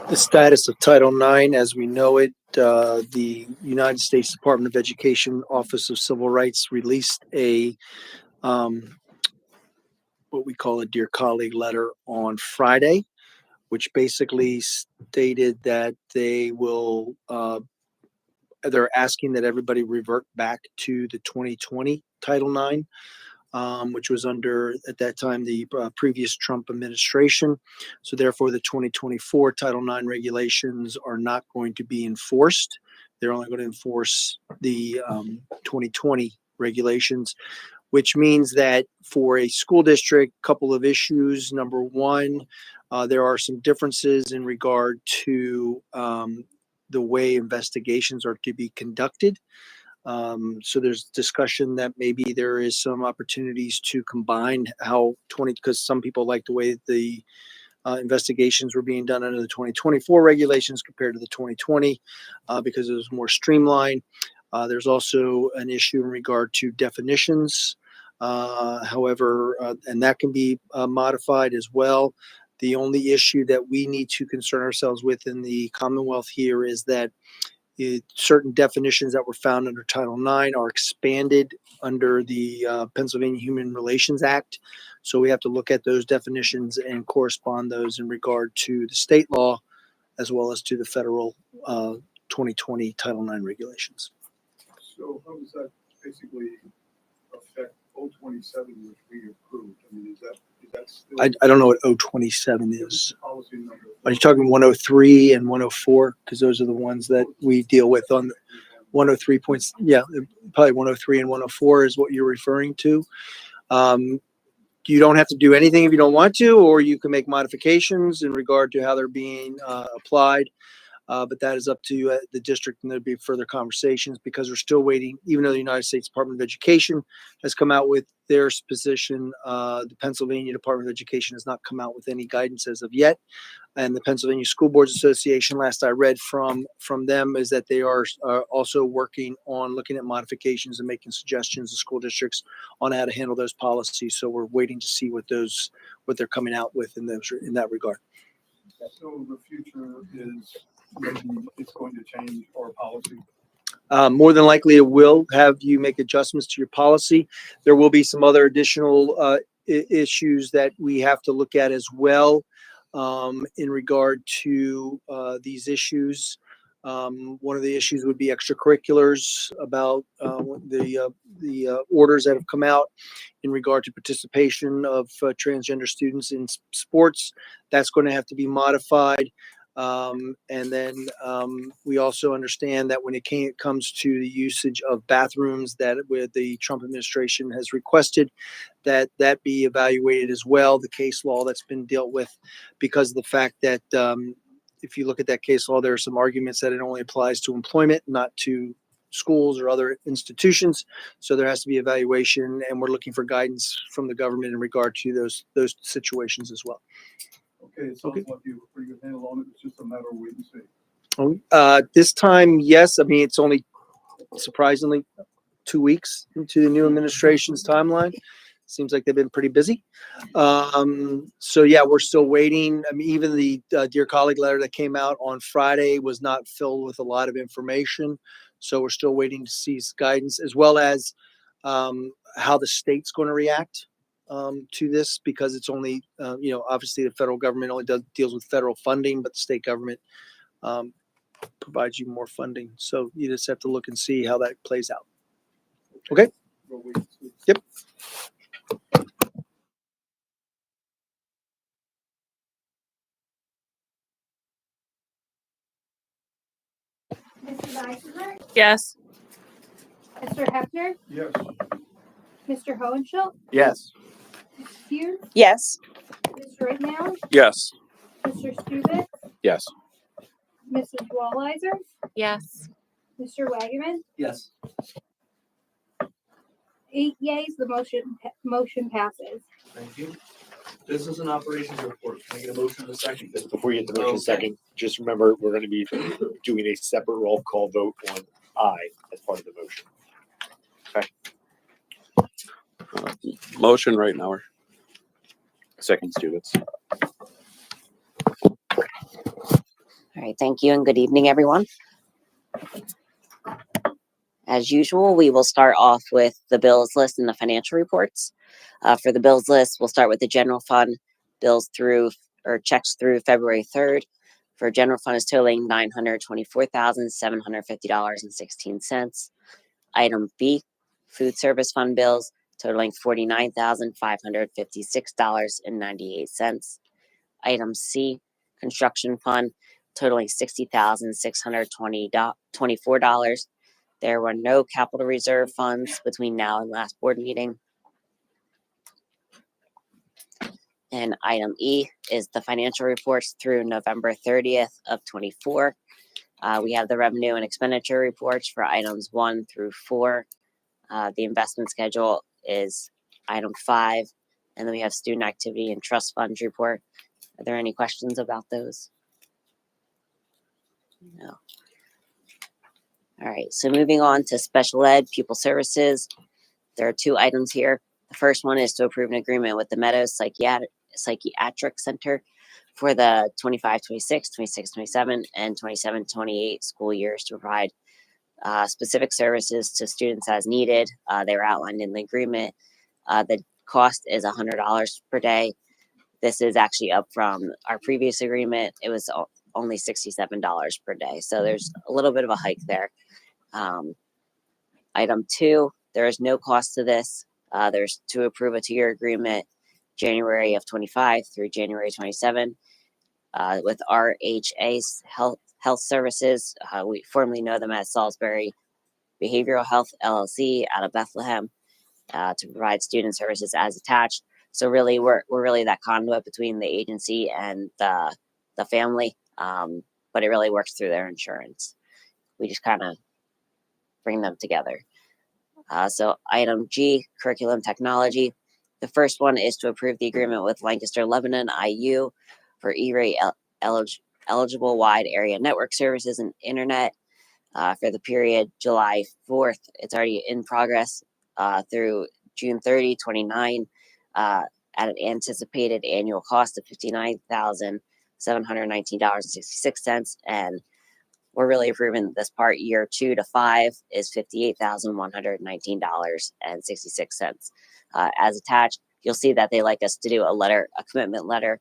The status of Title IX as we know it, the United States Department of Education Office of Civil Rights released a what we call a Dear Colleague letter on Friday, which basically stated that they will they're asking that everybody revert back to the 2020 Title IX, which was under, at that time, the previous Trump administration. So therefore, the 2024 Title IX regulations are not going to be enforced. They're only going to enforce the 2020 regulations, which means that for a school district, couple of issues. Number one, there are some differences in regard to the way investigations are to be conducted. So there's discussion that maybe there is some opportunities to combine how because some people like the way the investigations were being done under the 2024 regulations compared to the 2020 because it was more streamlined. There's also an issue in regard to definitions. However, and that can be modified as well. The only issue that we need to concern ourselves with in the Commonwealth here is that certain definitions that were found under Title IX are expanded under the Pennsylvania Human Relations Act. So we have to look at those definitions and correspond those in regard to the state law as well as to the federal 2020 Title IX regulations. So how does that basically affect 027, which we approved? I mean, is that still? I don't know what 027 is. Policy number. Are you talking 103 and 104? Because those are the ones that we deal with on 103 points. Yeah, probably 103 and 104 is what you're referring to. You don't have to do anything if you don't want to, or you can make modifications in regard to how they're being applied. But that is up to the district, and there'll be further conversations because we're still waiting. Even though the United States Department of Education has come out with their position, the Pennsylvania Department of Education has not come out with any guidance as of yet. And the Pennsylvania School Boards Association, last I read from them, is that they are also working on looking at modifications and making suggestions to school districts on how to handle those policies. So we're waiting to see what they're coming out with in that regard. So the future is maybe it's going to change our policy. More than likely, it will have you make adjustments to your policy. There will be some other additional issues that we have to look at as well in regard to these issues. One of the issues would be extracurriculars about the orders that have come out in regard to participation of transgender students in sports. That's going to have to be modified. And then we also understand that when it comes to the usage of bathrooms that where the Trump administration has requested that be evaluated as well, the case law that's been dealt with, because of the fact that if you look at that case law, there are some arguments that it only applies to employment, not to schools or other institutions. So there has to be evaluation, and we're looking for guidance from the government in regard to those situations as well. Okay, it sounds like you have a pretty good handle on it. It's just a matter of wait and see. This time, yes. I mean, it's only surprisingly 2 weeks into the new administration's timeline. Seems like they've been pretty busy. So yeah, we're still waiting. I mean, even the Dear Colleague letter that came out on Friday was not filled with a lot of information. So we're still waiting to see guidance, as well as how the state's going to react to this, because it's only, obviously the federal government only deals with federal funding, but the state government provides you more funding. So you just have to look and see how that plays out. Okay. We'll wait and see. Yep. Mrs. Eisenberg, Yes. Mr. Hefner, Yes. Mr. Hohenschildt, Yes. Mrs. Hughes, Yes. Mr. Rittenhouse, Yes. Mr. Stubitz, Yes. Mrs. Wallizer, Yes. Mr. Wagaman. Yes. 8 yeas, the motion passes. Thank you. Business and operations report. Can I get a motion in a second? Before you get the motion Okay. second, just remember, we're going to be doing a separate roll call vote on I as part of the motion. Motion right now. Second, Stevens. All right, thank you and good evening, everyone. As usual, we will start off with the bills list and the financial reports. For the bills list, we'll start with the general fund bills through or checks through February 3rd. For general fund is totaling $924,750.16. Item B, food service fund bills totaling $49,556.98. Item C, construction fund totaling $60,624. There were no capital reserve funds between now and last board meeting. And item E is the financial reports through November 30th of 24. We have the revenue and expenditure reports for items 1 through 4. The investment schedule is item 5. And then we have student activity and trust funds report. Are there any questions about those? No. All right, so moving on to special ed pupil services. There are 2 items here. The first one is to approve an agreement with the Meadows Psychiatric Center for the 25-26, 26-27, and 27-28 school years to provide specific services to students as needed. They were outlined in the agreement. The cost is $100 per day. This is actually up from our previous agreement. It was only $67 per day. So there's a little bit of a hike there. Item 2, there is no cost to this. There's to approve a 2-year agreement, January of 25 through January 27, with RHA Health Services. We formerly know them as Salisbury Behavioral Health LLC out of Bethlehem, to provide student services as attached. So really, we're really that conduit between the agency and the family. but it really works through their insurance. We just kind of bring them together. So item G, curriculum technology. The first one is to approve the agreement with Lancaster Lebanon IU for E-rate eligible wide area network services and internet for the period July 4th. It's already in progress through June 30, 29 at an anticipated annual cost of $59,719.66. And we're really approving this part year 2 to 5 is $58,119.66. As attached, you'll see that they like us to do a commitment letter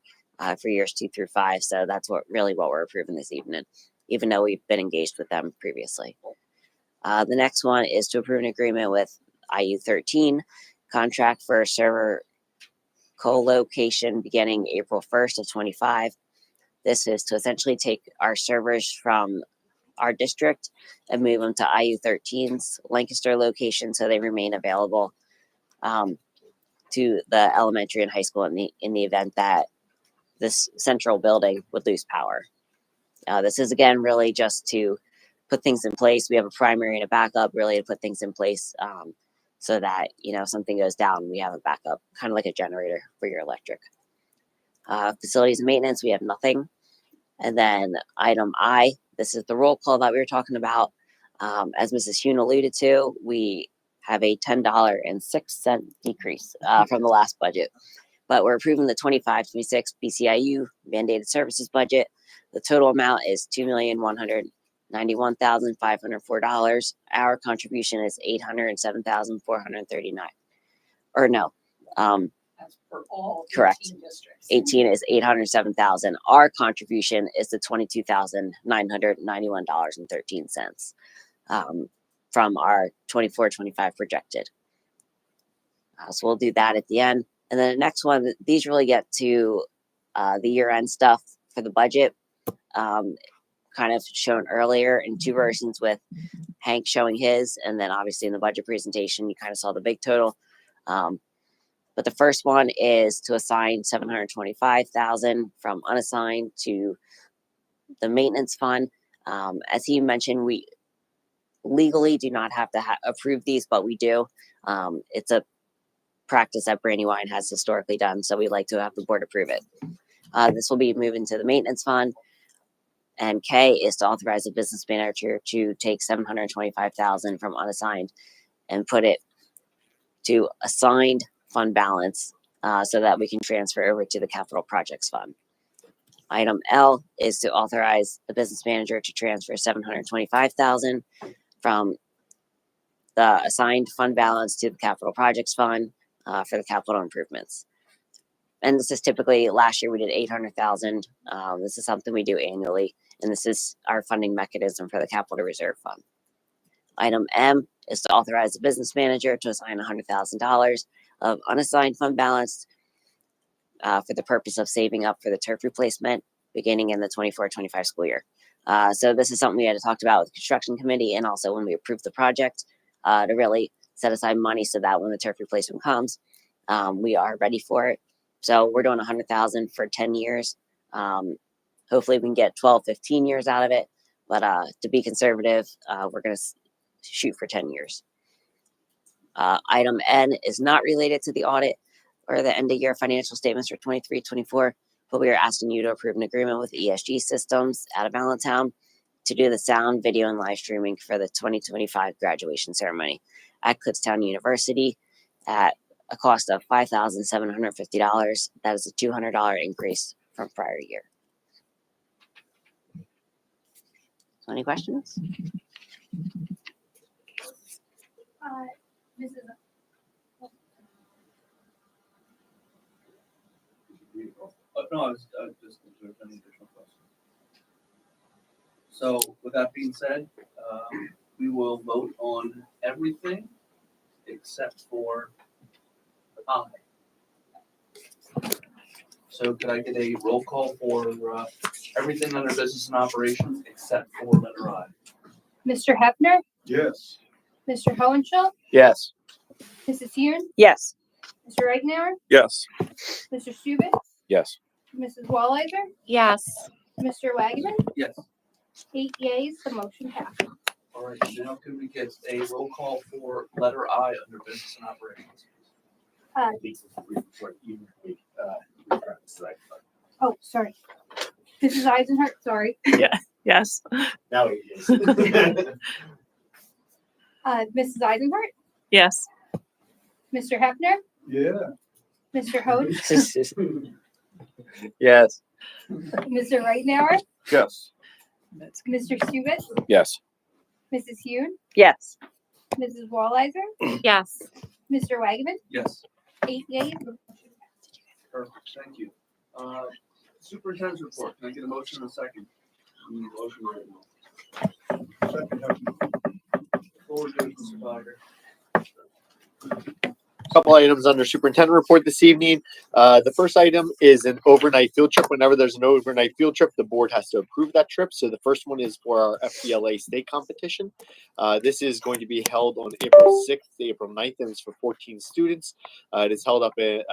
for years 2 through 5. So that's what we're approving this evening, even though we've been engaged with them previously. The next one is to approve an agreement with IU13 contract for server co-location beginning April 1st of 25. This is to essentially take our servers from our district and move them to IU13's Lancaster location so they remain available to the elementary and high school in the event that this central building would lose power. This is again really just to put things in place. We have a primary and a backup, really to put things in place so that if something goes down, we have a backup, kind of like a generator for your electric. Facilities and maintenance, we have nothing. And then item I, this is the roll call that we were talking about. As Mrs. Hune alluded to, we have a $10.06 decrease from the last budget, but we're approving the 25-26 BCIU mandated services budget. The total amount is $2,191,504. Our contribution is $807,439. Or no, That's for all correct. 18 districts. 18 is 807,000. Our contribution is the $22,991.13 from our 24-25 projected. So we'll do that at the end. And then the next one, these really get to the year-end stuff for the budget. Kind of shown earlier in two versions with Hank showing his, and then obviously in the budget presentation, you kind of saw the big total. But the first one is to assign $725,000 from unassigned to the maintenance fund. As he mentioned, we legally do not have to approve these, but we do. It's a practice that Brandywine has historically done, so we like to have the board approve it. This will be moving to the maintenance fund. And K is to authorize the business manager to take $725,000 from unassigned and put it to assigned fund balance so that we can transfer over to the capital projects fund. Item L is to authorize the business manager to transfer $725,000 from the assigned fund balance to the capital projects fund for the capital improvements. And this is typically, last year we did $800,000. This is something we do annually, and this is our funding mechanism for the capital reserve fund. Item M is to authorize the business manager to assign $100,000 of unassigned fund balance for the purpose of saving up for the turf replacement beginning in the 24-25 school year. So this is something we had to talk about with the construction committee and also when we approved the project to really set aside money so that when the turf replacement comes, we are ready for it. So we're doing $100,000 for 10 years. Hopefully we can get 12, 15 years out of it. But to be conservative, we're going to shoot for 10 years. Item N is not related to the audit or the end of year financial statements for 23-24, but we are asking you to approve an agreement with ESG Systems out of Allentown to do the sound, video, and live streaming for the 2025 graduation ceremony at Kutztown University at a cost of $5,750. That is a $200 increase from prior year. So any questions? Mrs. No, I was just any additional questions. So with that being said, we will vote on everything except for I. So could I get a roll call for everything under business and operations except for letter I? Mr. Hefner, Yes. Mr. Hohenschel, Yes. Mrs. Hune, Yes. Mr. Reignauer, Yes. Mr. Stubitz, Yes. Mrs. Wallizer, Yes. Mr. Wagman, Yes. 8 yeas, the motion passes. All right, now can we get a roll call for letter I under business and operations? Oh, sorry. Mrs. Eisenhart, sorry. Yes. Now it is. Mrs. Eisenhart, Yes. Mr. Hefner, Yeah. Mr. Hodes, Yes. Mr. Reitnauer, Yes. Mr. Stubitz, Yes. Mrs. Hune, Yes. Mrs. Wallizer, Yes. Mr. Wagman, Yes. 8 yeas, the motion passes. Perfect, thank you. Superintendent's report, can I get a motion in a second? Motion right now. Second, Hefner. Floor goes to Mr. Geiger. Couple items under superintendent report this evening. The first item is an overnight field trip. Whenever there's an overnight field trip, the board has to approve that trip. So the first one is for our FBLA state competition. This is going to be held on April 6th to April 9th, and it's for 14 students. It is held up in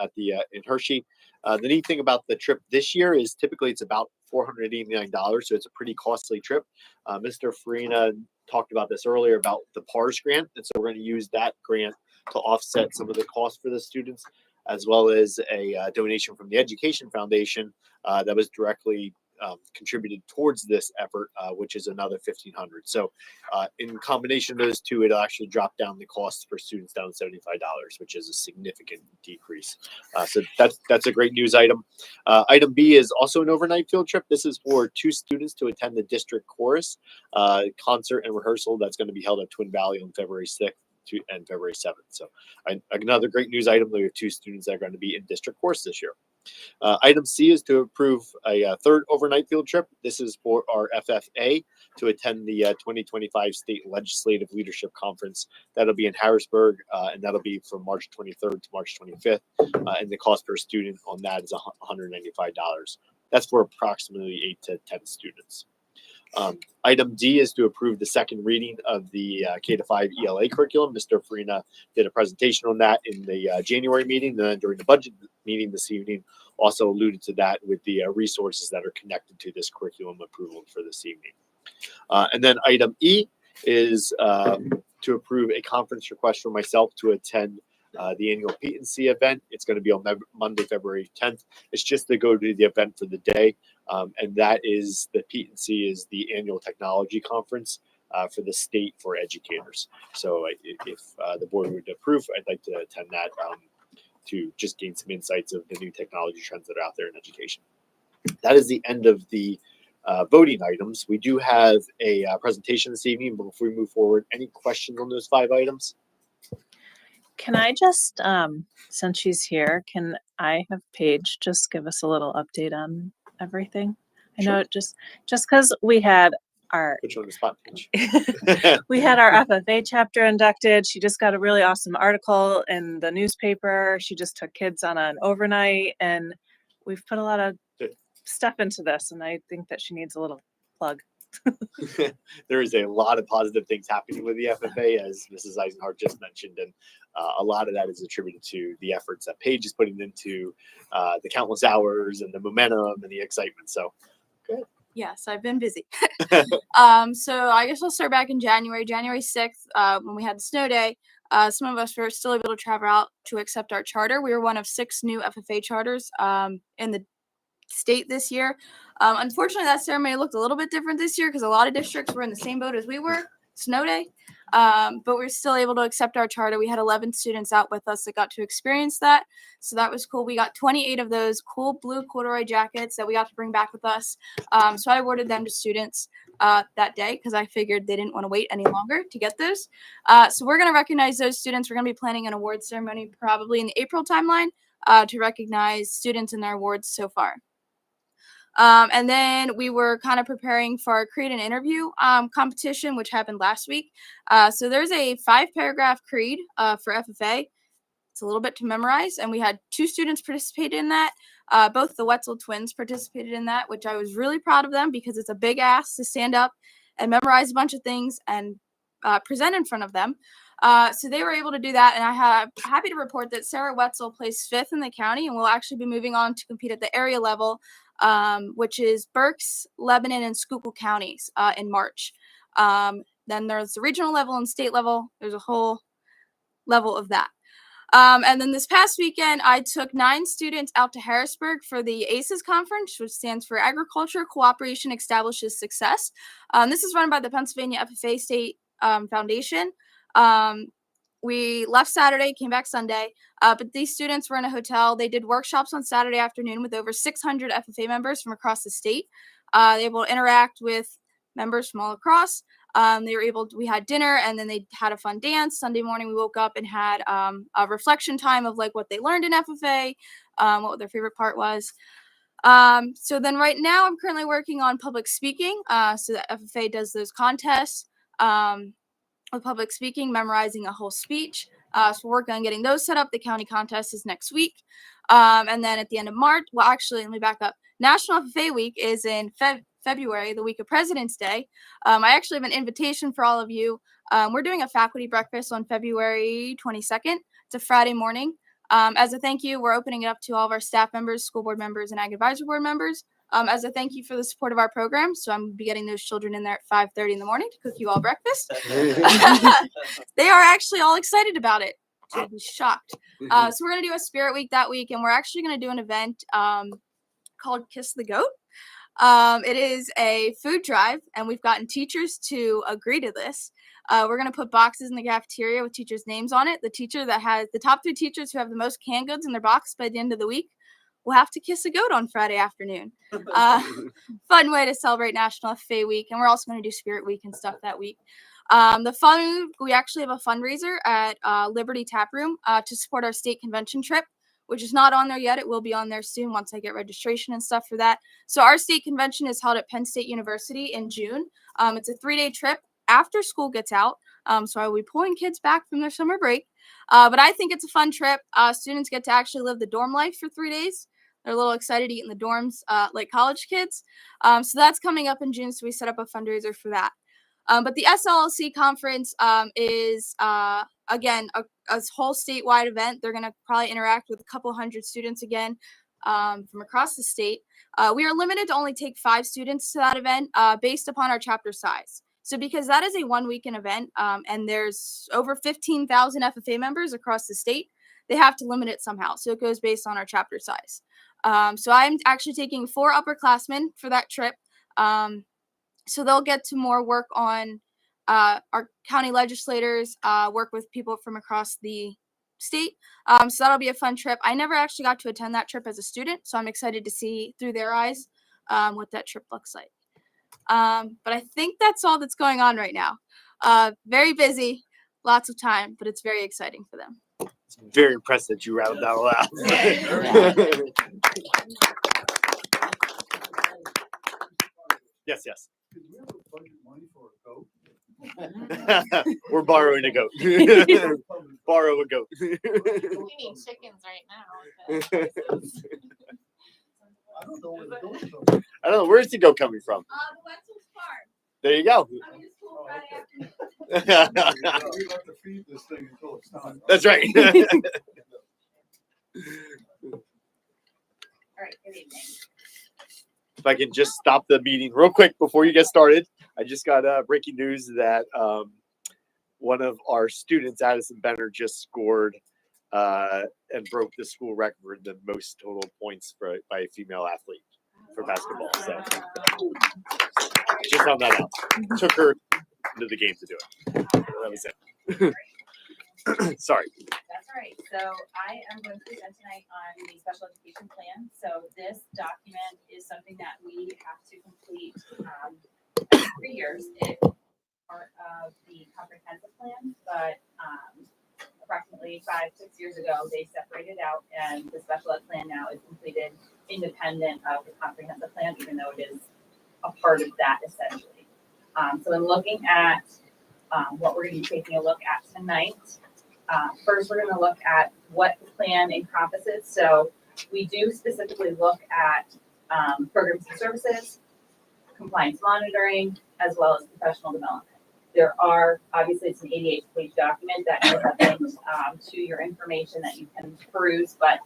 Hershey. The neat thing about the trip this year is typically it's about $489, so it's a pretty costly trip. Mr. Farina talked about this earlier about the PARS grant, and so we're going to use that grant to offset some of the costs for the students, as well as a donation from the Education Foundation that was directly contributed towards this effort, which is another $1,500. So in combination of those two, it'll actually drop down the cost for students down to $75, which is a significant decrease. So that's a great news item. Item B is also an overnight field trip. This is for 2 students to attend the district chorus concert and rehearsal that's going to be held at Twin Valley on February 6th. And February 7th. So another great news item. We have 2 students that are going to be in district course this year. Item C is to approve a third overnight field trip. This is for our FFA to attend the 2025 State Legislative Leadership Conference. That'll be in Harrisburg, and that'll be from March 23rd to March 25th. And the cost per student on that is $195. That's for approximately 8 to 10 students. Item D is to approve the second reading of the K-5 ELA curriculum. Mr. Farina did a presentation on that in the January meeting, and then during the budget meeting this evening, also alluded to that with the resources that are connected to this curriculum approval for this evening. And then item E is to approve a conference request for myself to attend the annual P&C event. It's going to be on Monday, February 10th. It's just to go to the event for the day. And that is the P&C is the annual technology conference for the state for educators. So if the board would approve, I'd like to attend that to just gain some insights of the new technology trends that are out there in education. That is the end of the voting items. We do have a presentation this evening, but before we move forward, any questions on those 5 items? Can I just, since she's here, can I have Paige just give us a little update on everything? I know just because we had our Put you on the spot, Paige. we had our FFA chapter inducted. She just got a really awesome article in the newspaper. She just took kids on an overnight, and we've put a lot of stuff into this, and I think that she needs a little plug. There is a lot of positive things happening with the FFA, as Mrs. Eisenhart just mentioned, and a lot of that is attributed to the efforts that Paige is putting into the countless hours and the momentum and the excitement. So, good. Yes, I've been busy. So I guess I'll start back in January 6th, when we had the snow day. Some of us were still able to travel out to accept our charter. We were one of 6 new FFA charters in the state this year. Unfortunately, that ceremony looked a little bit different this year because a lot of districts were in the same boat as we were, snow day. But we're still able to accept our charter. We had 11 students out with us that got to experience that. So that was cool. We got 28 of those cool blue corduroy jackets that we got to bring back with us. So I awarded them to students that day because I figured they didn't want to wait any longer to get those. So we're going to recognize those students. We're going to be planning an award ceremony probably in the April timeline to recognize students and their awards so far. And then we were kind of preparing for our create an interview competition, which happened last week. So there's a 5-paragraph creed for FFA. It's a little bit to memorize, and we had 2 students participate in that. Both the Wetzel twins participated in that, which I was really proud of them because it's a big ask to stand up and memorize a bunch of things and present in front of them. So they were able to do that, and I'm happy to report that Sarah Wetzel placed 5th in the county and will actually be moving on to compete at the area level which is Berks, Lebanon, and Schuylkill counties in March. Then there's the regional level and state level. There's a whole level of that. And then this past weekend, I took 9 students out to Harrisburg for the ACES conference, which stands for Agriculture Cooperation Establishes Success. This is run by the Pennsylvania FFA State Foundation. We left Saturday, came back Sunday, but these students were in a hotel. They did workshops on Saturday afternoon with over 600 FFA members from across the state. They were able to interact with members from all across. We had dinner, and then they had a fun dance. Sunday morning, we woke up and had a reflection time of like what they learned in FFA, what their favorite part was. So then right now I'm currently working on public speaking. So the FFA does those contests with public speaking, memorizing a whole speech. So we're working on getting those set up. The county contest is next week. And then at the end of March, well, actually, let me back up. National FFA Week is in February, the week of President's Day. I actually have an invitation for all of you. We're doing a faculty breakfast on February 22nd. It's a Friday morning. As a thank you, we're opening it up to all of our staff members, school board members, and Ag Advisory Board members. As a thank you for the support of our program. So I'm going to be getting those children in there at 5:30 in the morning to cook you all breakfast. They are actually all excited about it. You'll be shocked. So we're going to do a Spirit Week that week, and we're actually going to do an event called Kiss the Goat. It is a food drive, and we've gotten teachers to agree to this. We're going to put boxes in the cafeteria with teachers' names on it. The teacher that has the top 3 teachers who have the most canned goods in their box by the end of the week will have to kiss a goat on Friday afternoon. Fun way to celebrate National FFA Week, and we're also going to do Spirit Week and stuff that week. We actually have a fundraiser at Liberty Tap Room to support our state convention trip, which is not on there yet. It will be on there soon once I get registration and stuff for that. So our state convention is held at Penn State University in June. It's a 3-day trip after school gets out. So I will be pulling kids back from their summer break. But I think it's a fun trip. Students get to actually live the dorm life for 3 days. They're a little excited to eat in the dorms like college kids. So that's coming up in June. So we set up a fundraiser for that. But the SLLC conference is, again, a whole statewide event. They're going to probably interact with a couple hundred students again from across the state. We are limited to only take 5 students to that event based upon our chapter size. So because that is a 1-weekend event and there's over 15,000 FFA members across the state, they have to limit it somehow. So it goes based on our chapter size. So I'm actually taking 4 upperclassmen for that trip. So they'll get to more work on our county legislators, work with people from across the state. So that'll be a fun trip. I never actually got to attend that trip as a student, so I'm excited to see through their eyes what that trip looks like. But I think that's all that's going on right now. Very busy, lots of time, but it's very exciting for them. It's very impressive that you rattled that all out. Yes, yes. Did we have a budget money for a goat? We're borrowing a goat. Borrow a goat. We need chickens right now. I don't know where the goat's from. I don't know, where's the goat coming from? The Wetzel's farm. There you go. Coming to school Friday afternoon. We have to feed this thing until it's time. That's right. All right, good evening. If I can just stop the meeting real quick before you get started. I just got breaking news that one of our students, Addison Benner, just scored and broke the school record for the most total points by a female athlete for basketball. So just found that out. Took her into the game to do it. That was it. Sorry. That's all right. So I am going to present tonight on the special education plan. So this document is something that we have to complete every 3 years. It's part of the comprehensive plan, but approximately 5-6 years ago, they separated out, and the special ed plan now is completed independent of the comprehensive plan, even though it is a part of that essentially. So in looking at what we're going to be taking a look at tonight, first, we're going to look at what the plan encompasses. So we do specifically look at programs and services, compliance monitoring, as well as professional development. There are, obviously, it's an 88-page document that will have links to your information that you can peruse, but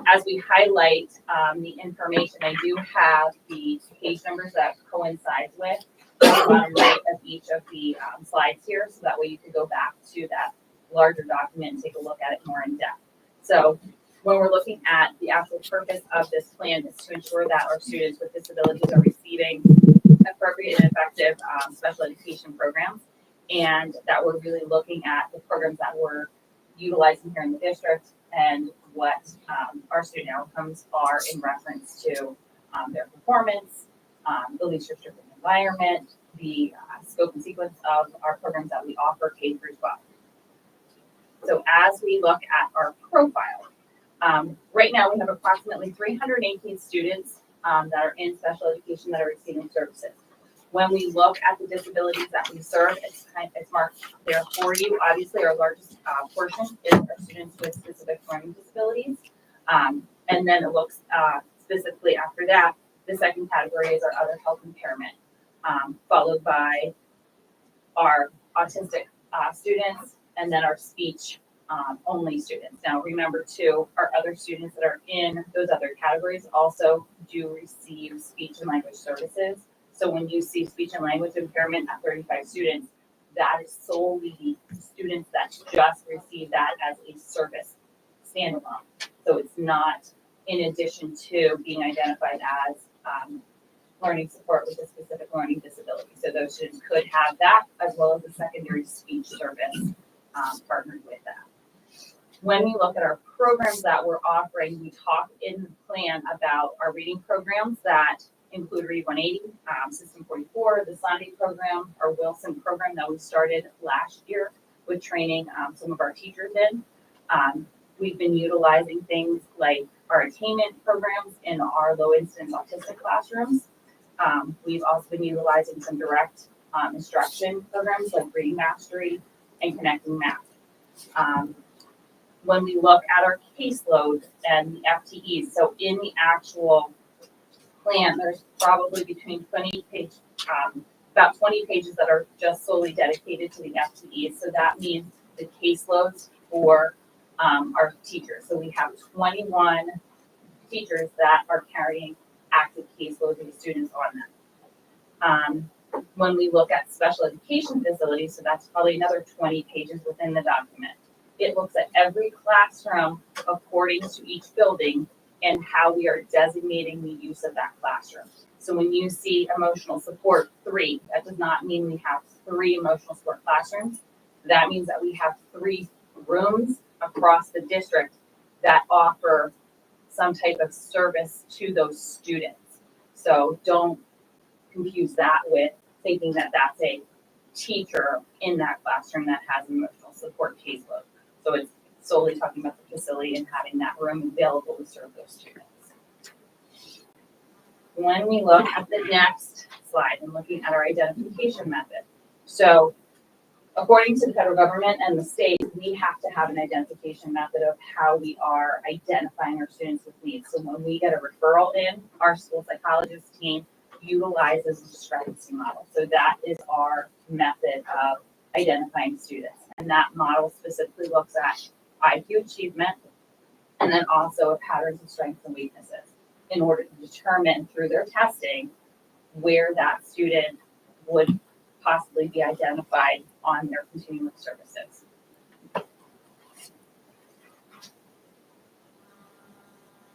as we highlight the information, I do have the page numbers that coincides with the bottom right of each of the slides here, so that way you could go back to that larger document and take a look at it more in depth. So when we're looking at the actual purpose of this plan is to ensure that our students with disabilities are receiving appropriate and effective special education programs, and that we're really looking at the programs that we're utilizing here in the district and what our student outcomes are in reference to their performance, the least restrictive environment, the scope and sequence of our programs that we offer K through 12. So as we look at our profile, right now we have approximately 318 students that are in special education that are receiving services. When we look at the disabilities that we serve, it's marked there for you. Obviously, our largest portion is our students with specific learning disabilities. And then it looks specifically after that, the second category is our other health impairment, followed by our autistic students, and then our speech only students. Now, remember too, our other students that are in those other categories also do receive speech and language services. So when you see speech and language impairment at 35 students, that is solely the students that just receive that as a service standalone. So it's not in addition to being identified as learning support with a specific learning disability. So those students could have that as well as a secondary speech service partnered with that. When we look at our programs that we're offering, we talk in the plan about our reading programs that include Read 180, System 44, the Sunday program, our Wilson program that we started last year with training some of our teachers in. We've been utilizing things like our attainment programs in our low incidence autistic classrooms. We've also been utilizing some direct instruction programs like Reading Mastery and Connecting Math. When we look at our caseload and the FTEs, so in the actual plan, there's probably between 20 pages, about 20 pages that are just solely dedicated to the FTEs. So that means the caseloads for our teachers. So we have 21 teachers that are carrying active caseloads of students on them. When we look at special education facilities, so that's probably another 20 pages within the document. It looks at every classroom according to each building and how we are designating the use of that classroom. So when you see emotional support 3, that does not mean we have 3 emotional support classrooms. That means that we have 3 rooms across the district that offer some type of service to those students. So don't confuse that with thinking that that's a teacher in that classroom that has an emotional support caseload. So it's solely talking about the facility and having that room available to serve those students. When we look at the next slide and looking at our identification method. So according to the federal government and the state, we have to have an identification method of how we are identifying our students with needs. So when we get a referral in, our school psychologist team utilizes a discrepancy model. So that is our method of identifying students. And that model specifically looks at IQ achievement and then also patterns of strengths and weaknesses in order to determine through their testing where that student would possibly be identified on their continuum of services.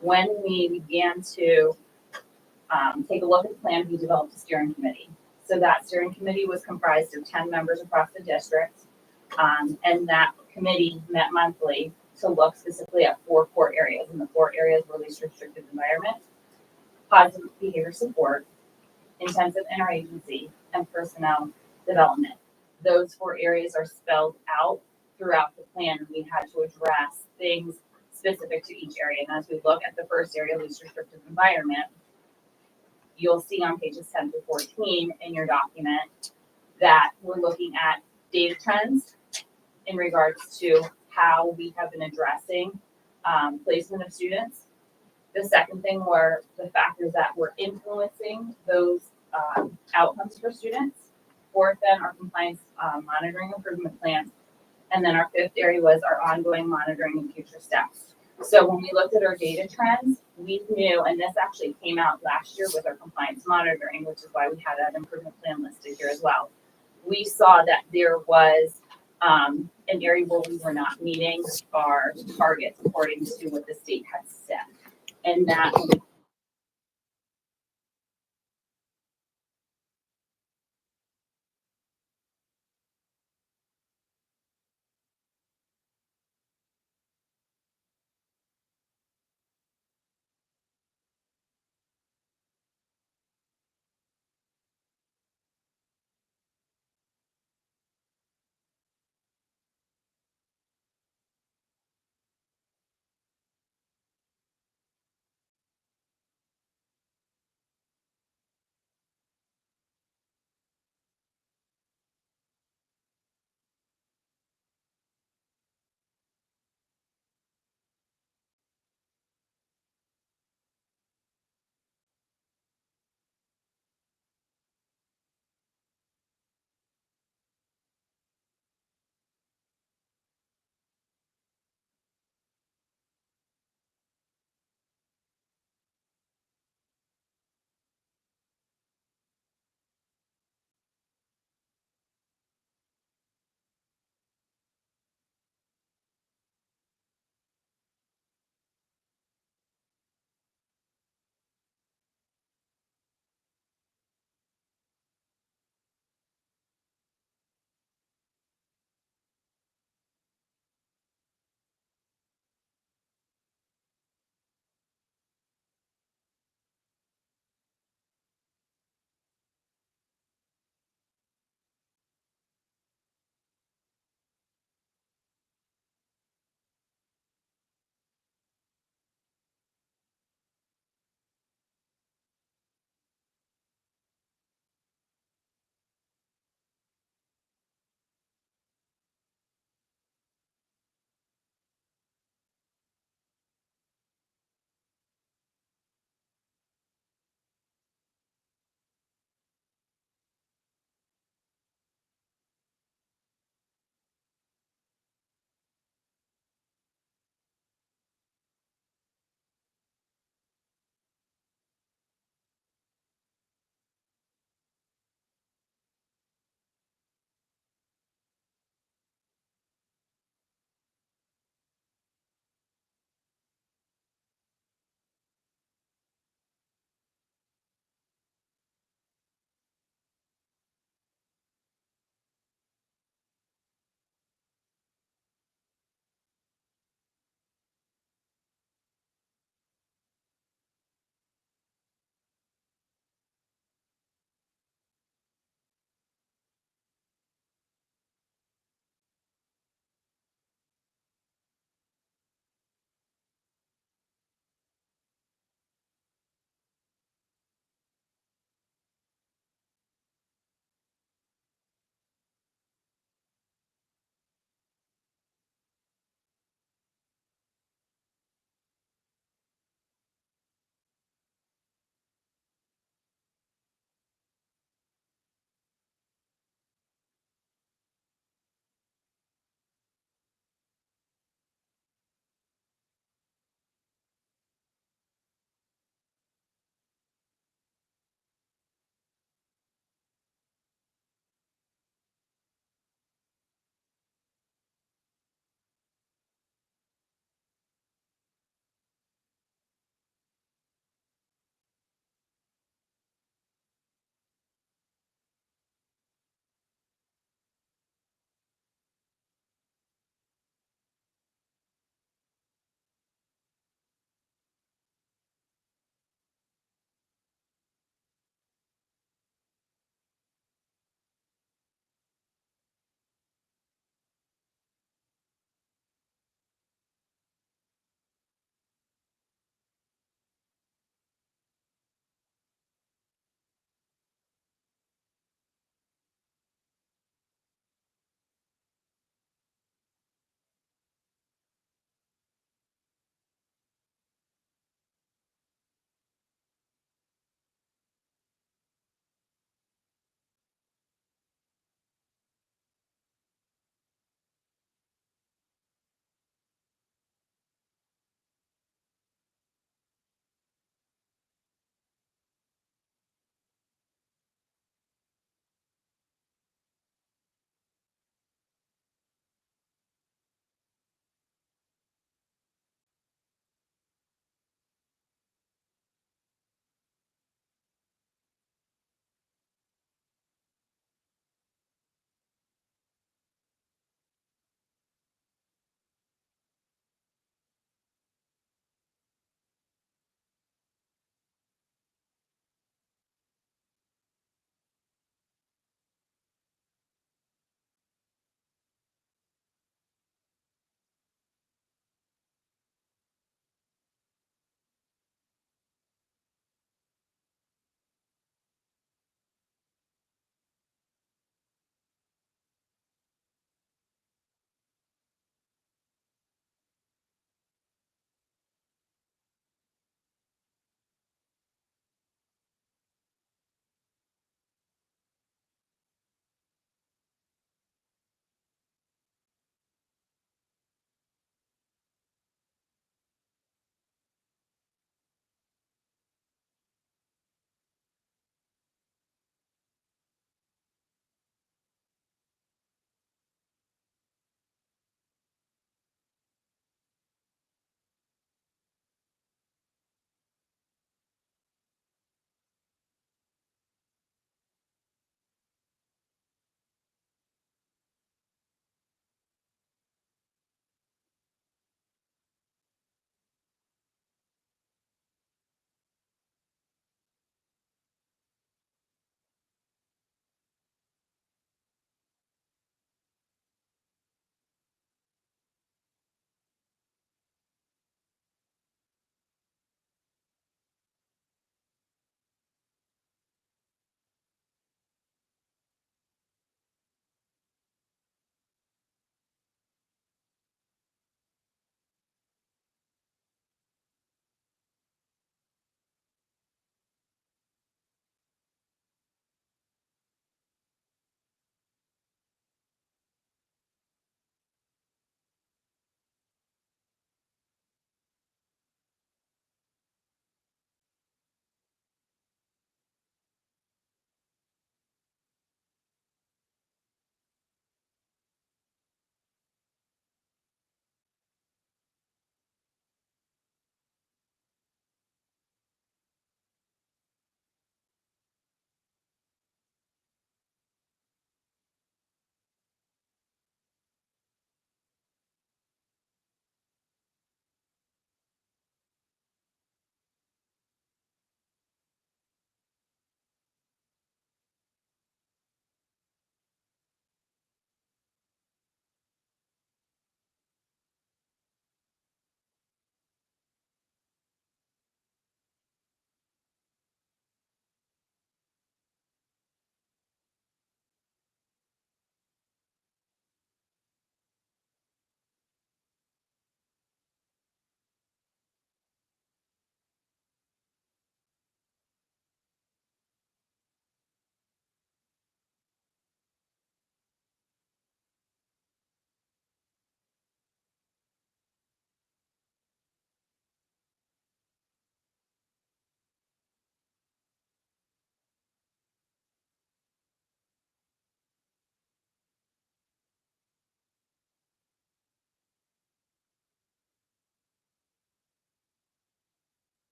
When we began to take a look at the plan, we developed a steering committee. So that steering committee was comprised of 10 members across the district, and that committee met monthly to look specifically at 4 core areas. And the 4 areas were least restrictive environment, positive behavior support, intensive interagency, and personnel development. Those 4 areas are spelled out throughout the plan, and we had to address things specific to each area. And as we look at the first area, least restrictive environment, you'll see on pages 10 to 14 in your document that we're looking at data trends in regards to how we have been addressing placement of students. The second thing were the factors that were influencing those outcomes for students. Fourth, then, our compliance monitoring improvement plan. And then our 5th area was our ongoing monitoring and future steps. So when we looked at our data trends, we knew, and this actually came out last year with our compliance monitoring, which is why we had that improvement plan listed here as well. We saw that there was an area where we were not meeting our targets according to what the state had set. And that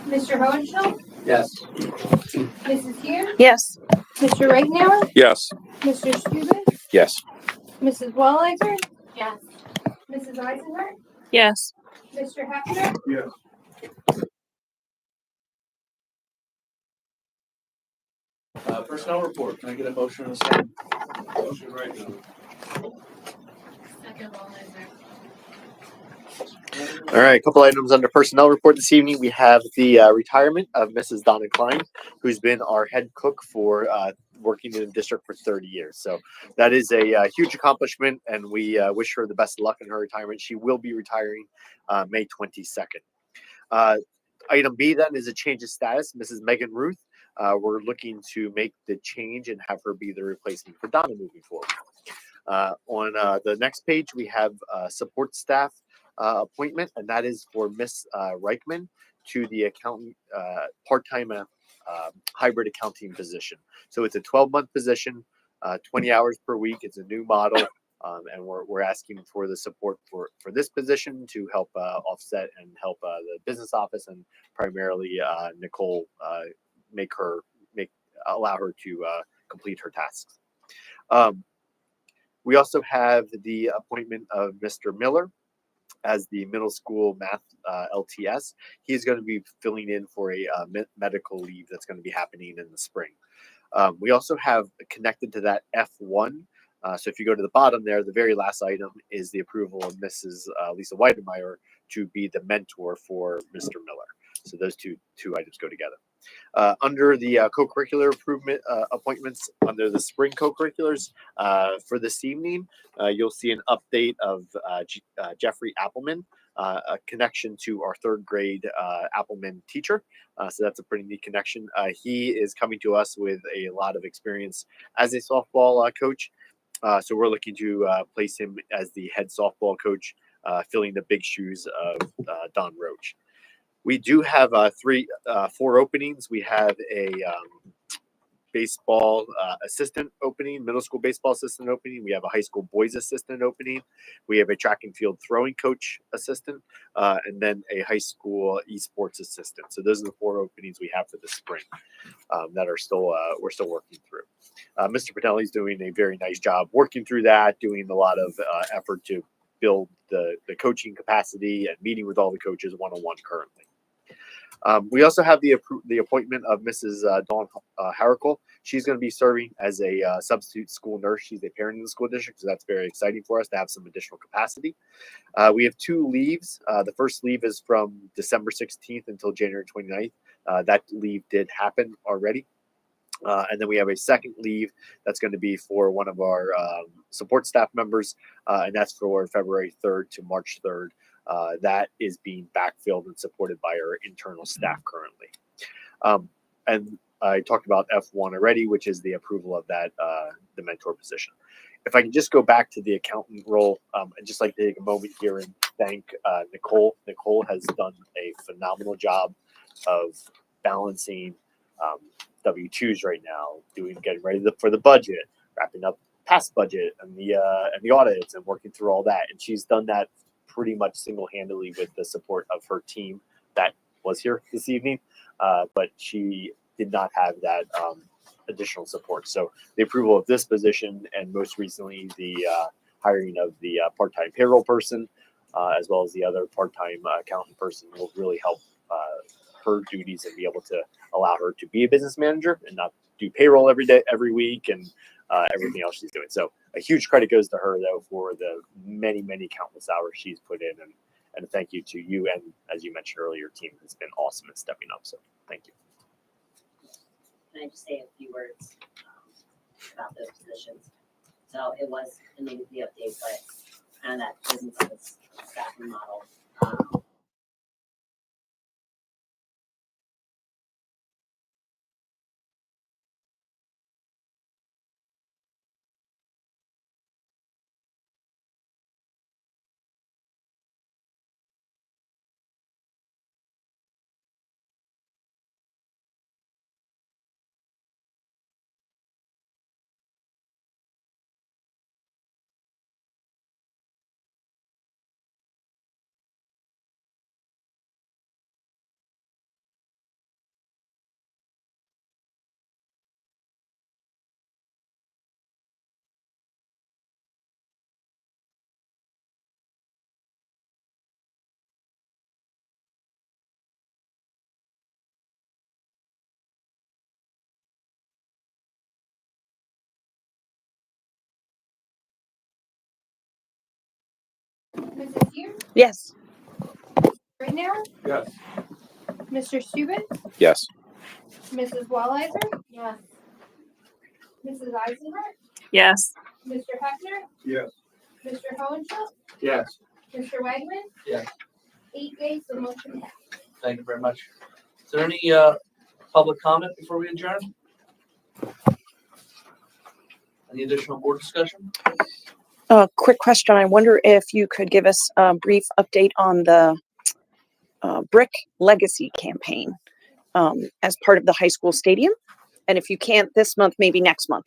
Mr. Hohenschel, Yes. Mrs. Hughes, Yes. Mr. Regnauer, Yes. Mr. Stuban, Yes. Mrs. Wallizer, Yes. Mrs. Eisenhart, Yes. Mr. Hefner, Yes. Personnel report. Can I get a motion and a second? Motion right now. Second Wallizer. All right, a couple items under personnel report this evening. We have the retirement of Mrs. Donna Klein, who's been our head cook for working in the district for 30 years. So that is a huge accomplishment, and we wish her the best of luck in her retirement. She will be retiring May 22nd. Item B then is a change of status. Mrs. Megan Ruth, we're looking to make the change and have her be the replacement for Donna moving forward. On the next page, we have support staff appointment, and that is for Miss Reichman to the accountant part-time hybrid accounting position. So it's a 12-month position, 20 hours per week. It's a new model, and we're asking for the support for this position to help offset and help the business office and primarily Nicole allow her to complete her tasks. We also have the appointment of Mr. Miller as the middle school math LTS. He's going to be filling in for a medical leave that's going to be happening in the spring. We also have connected to that F1. So if you go to the bottom there, the very last item is the approval of Mrs. Lisa Weidemeyer to be the mentor for Mr. Miller. So those two items go together. Under the co-curricular improvement appointments under the spring co-curriculars for this evening, you'll see an update of Jeffrey Appleman, a connection to our third grade Appleman teacher. So that's a pretty neat connection. He is coming to us with a lot of experience as a softball coach. So we're looking to place him as the head softball coach, filling the big shoes of Don Roach. We do have four openings. We have a baseball assistant opening, middle school baseball assistant opening. We have a high school boys assistant opening. We have a track and field throwing coach assistant, and then a high school esports assistant. So those are the four openings we have for the spring that are still we're still working through. Mr. Patelli is doing a very nice job working through that, doing a lot of effort to build the coaching capacity and meeting with all the coaches one-on-one currently. We also have the appointment of Mrs. Dawn Harricle. She's going to be serving as a substitute school nurse. She's a parent in the school district, so that's very exciting for us to have some additional capacity. We have two leaves. The first leave is from December 16th until January 29th. That leave did happen already. And then we have a second leave that's going to be for one of our support staff members, and that's for February 3rd to March 3rd. That is being backfilled and supported by our internal staff currently. And I talked about F1 already, which is the approval of that, the mentor position. If I can just go back to the accountant role, I'd just like to take a moment here and thank Nicole. Nicole has done a phenomenal job of balancing W-2s right now, getting ready for the budget, wrapping up past budget and the audits and working through all that. And she's done that pretty much single-handedly with the support of her team that was here this evening, but she did not have that additional support. So the approval of this position and most recently the hiring of the part-time payroll person, as well as the other part-time accountant person, will really help her duties and be able to allow her to be a business manager and not do payroll every week and everything else she's doing. So a huge credit goes to her though for the many countless hours she's put in, and thank you to you, and as you mentioned earlier, your team has been awesome in stepping up. So thank you. Can I just say a few words about those positions? So it was the name of the update, but kind of that business office staffing model. Mrs. Hughes, Yes. Rittenhour, Yes. Mr. Steuben, Yes. Mrs. Wallheiser. Yes. Mrs. Eisenhart, Yes. Mr. Hefner, Yes. Mr. Hohenschel, Yes. Mr. Wagman. Yes. 8 yeas, the motion passed. Thank you very much. Is there any public comment before we adjourn? Any additional board discussion? Quick question. I wonder if you could give us a brief update on the Brick Legacy campaign as part of the high school stadium. And if you can't this month, maybe next month.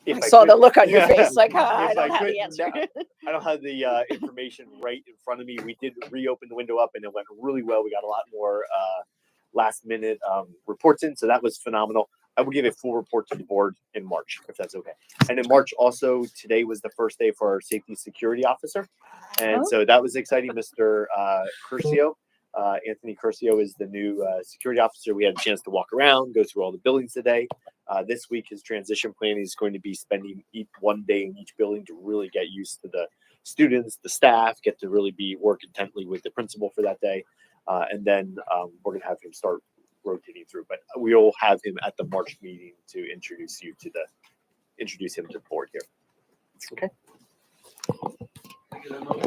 If I I saw the could- look on your Yeah. face, like, I If don't have could, the answer. no, I don't have the information right in front of me. We did reopen the window up and it went really well. We got a lot more last minute reports in, so that was phenomenal. I will give a full report to the board in March, if that's okay. And in March also, today was the first day for our safety security officer. And so that was exciting. Mr. Curcio, Anthony Curcio is the new security officer. We had a chance to walk around, go through all the buildings today. This week, his transition plan is going to be spending one day in each building to really get used to the students, the staff, get to really work intently with the principal for that day. And then we're going to have him start rotating through, but we'll have him at the March meeting to introduce him to the board here. Okay. Can I get a motion?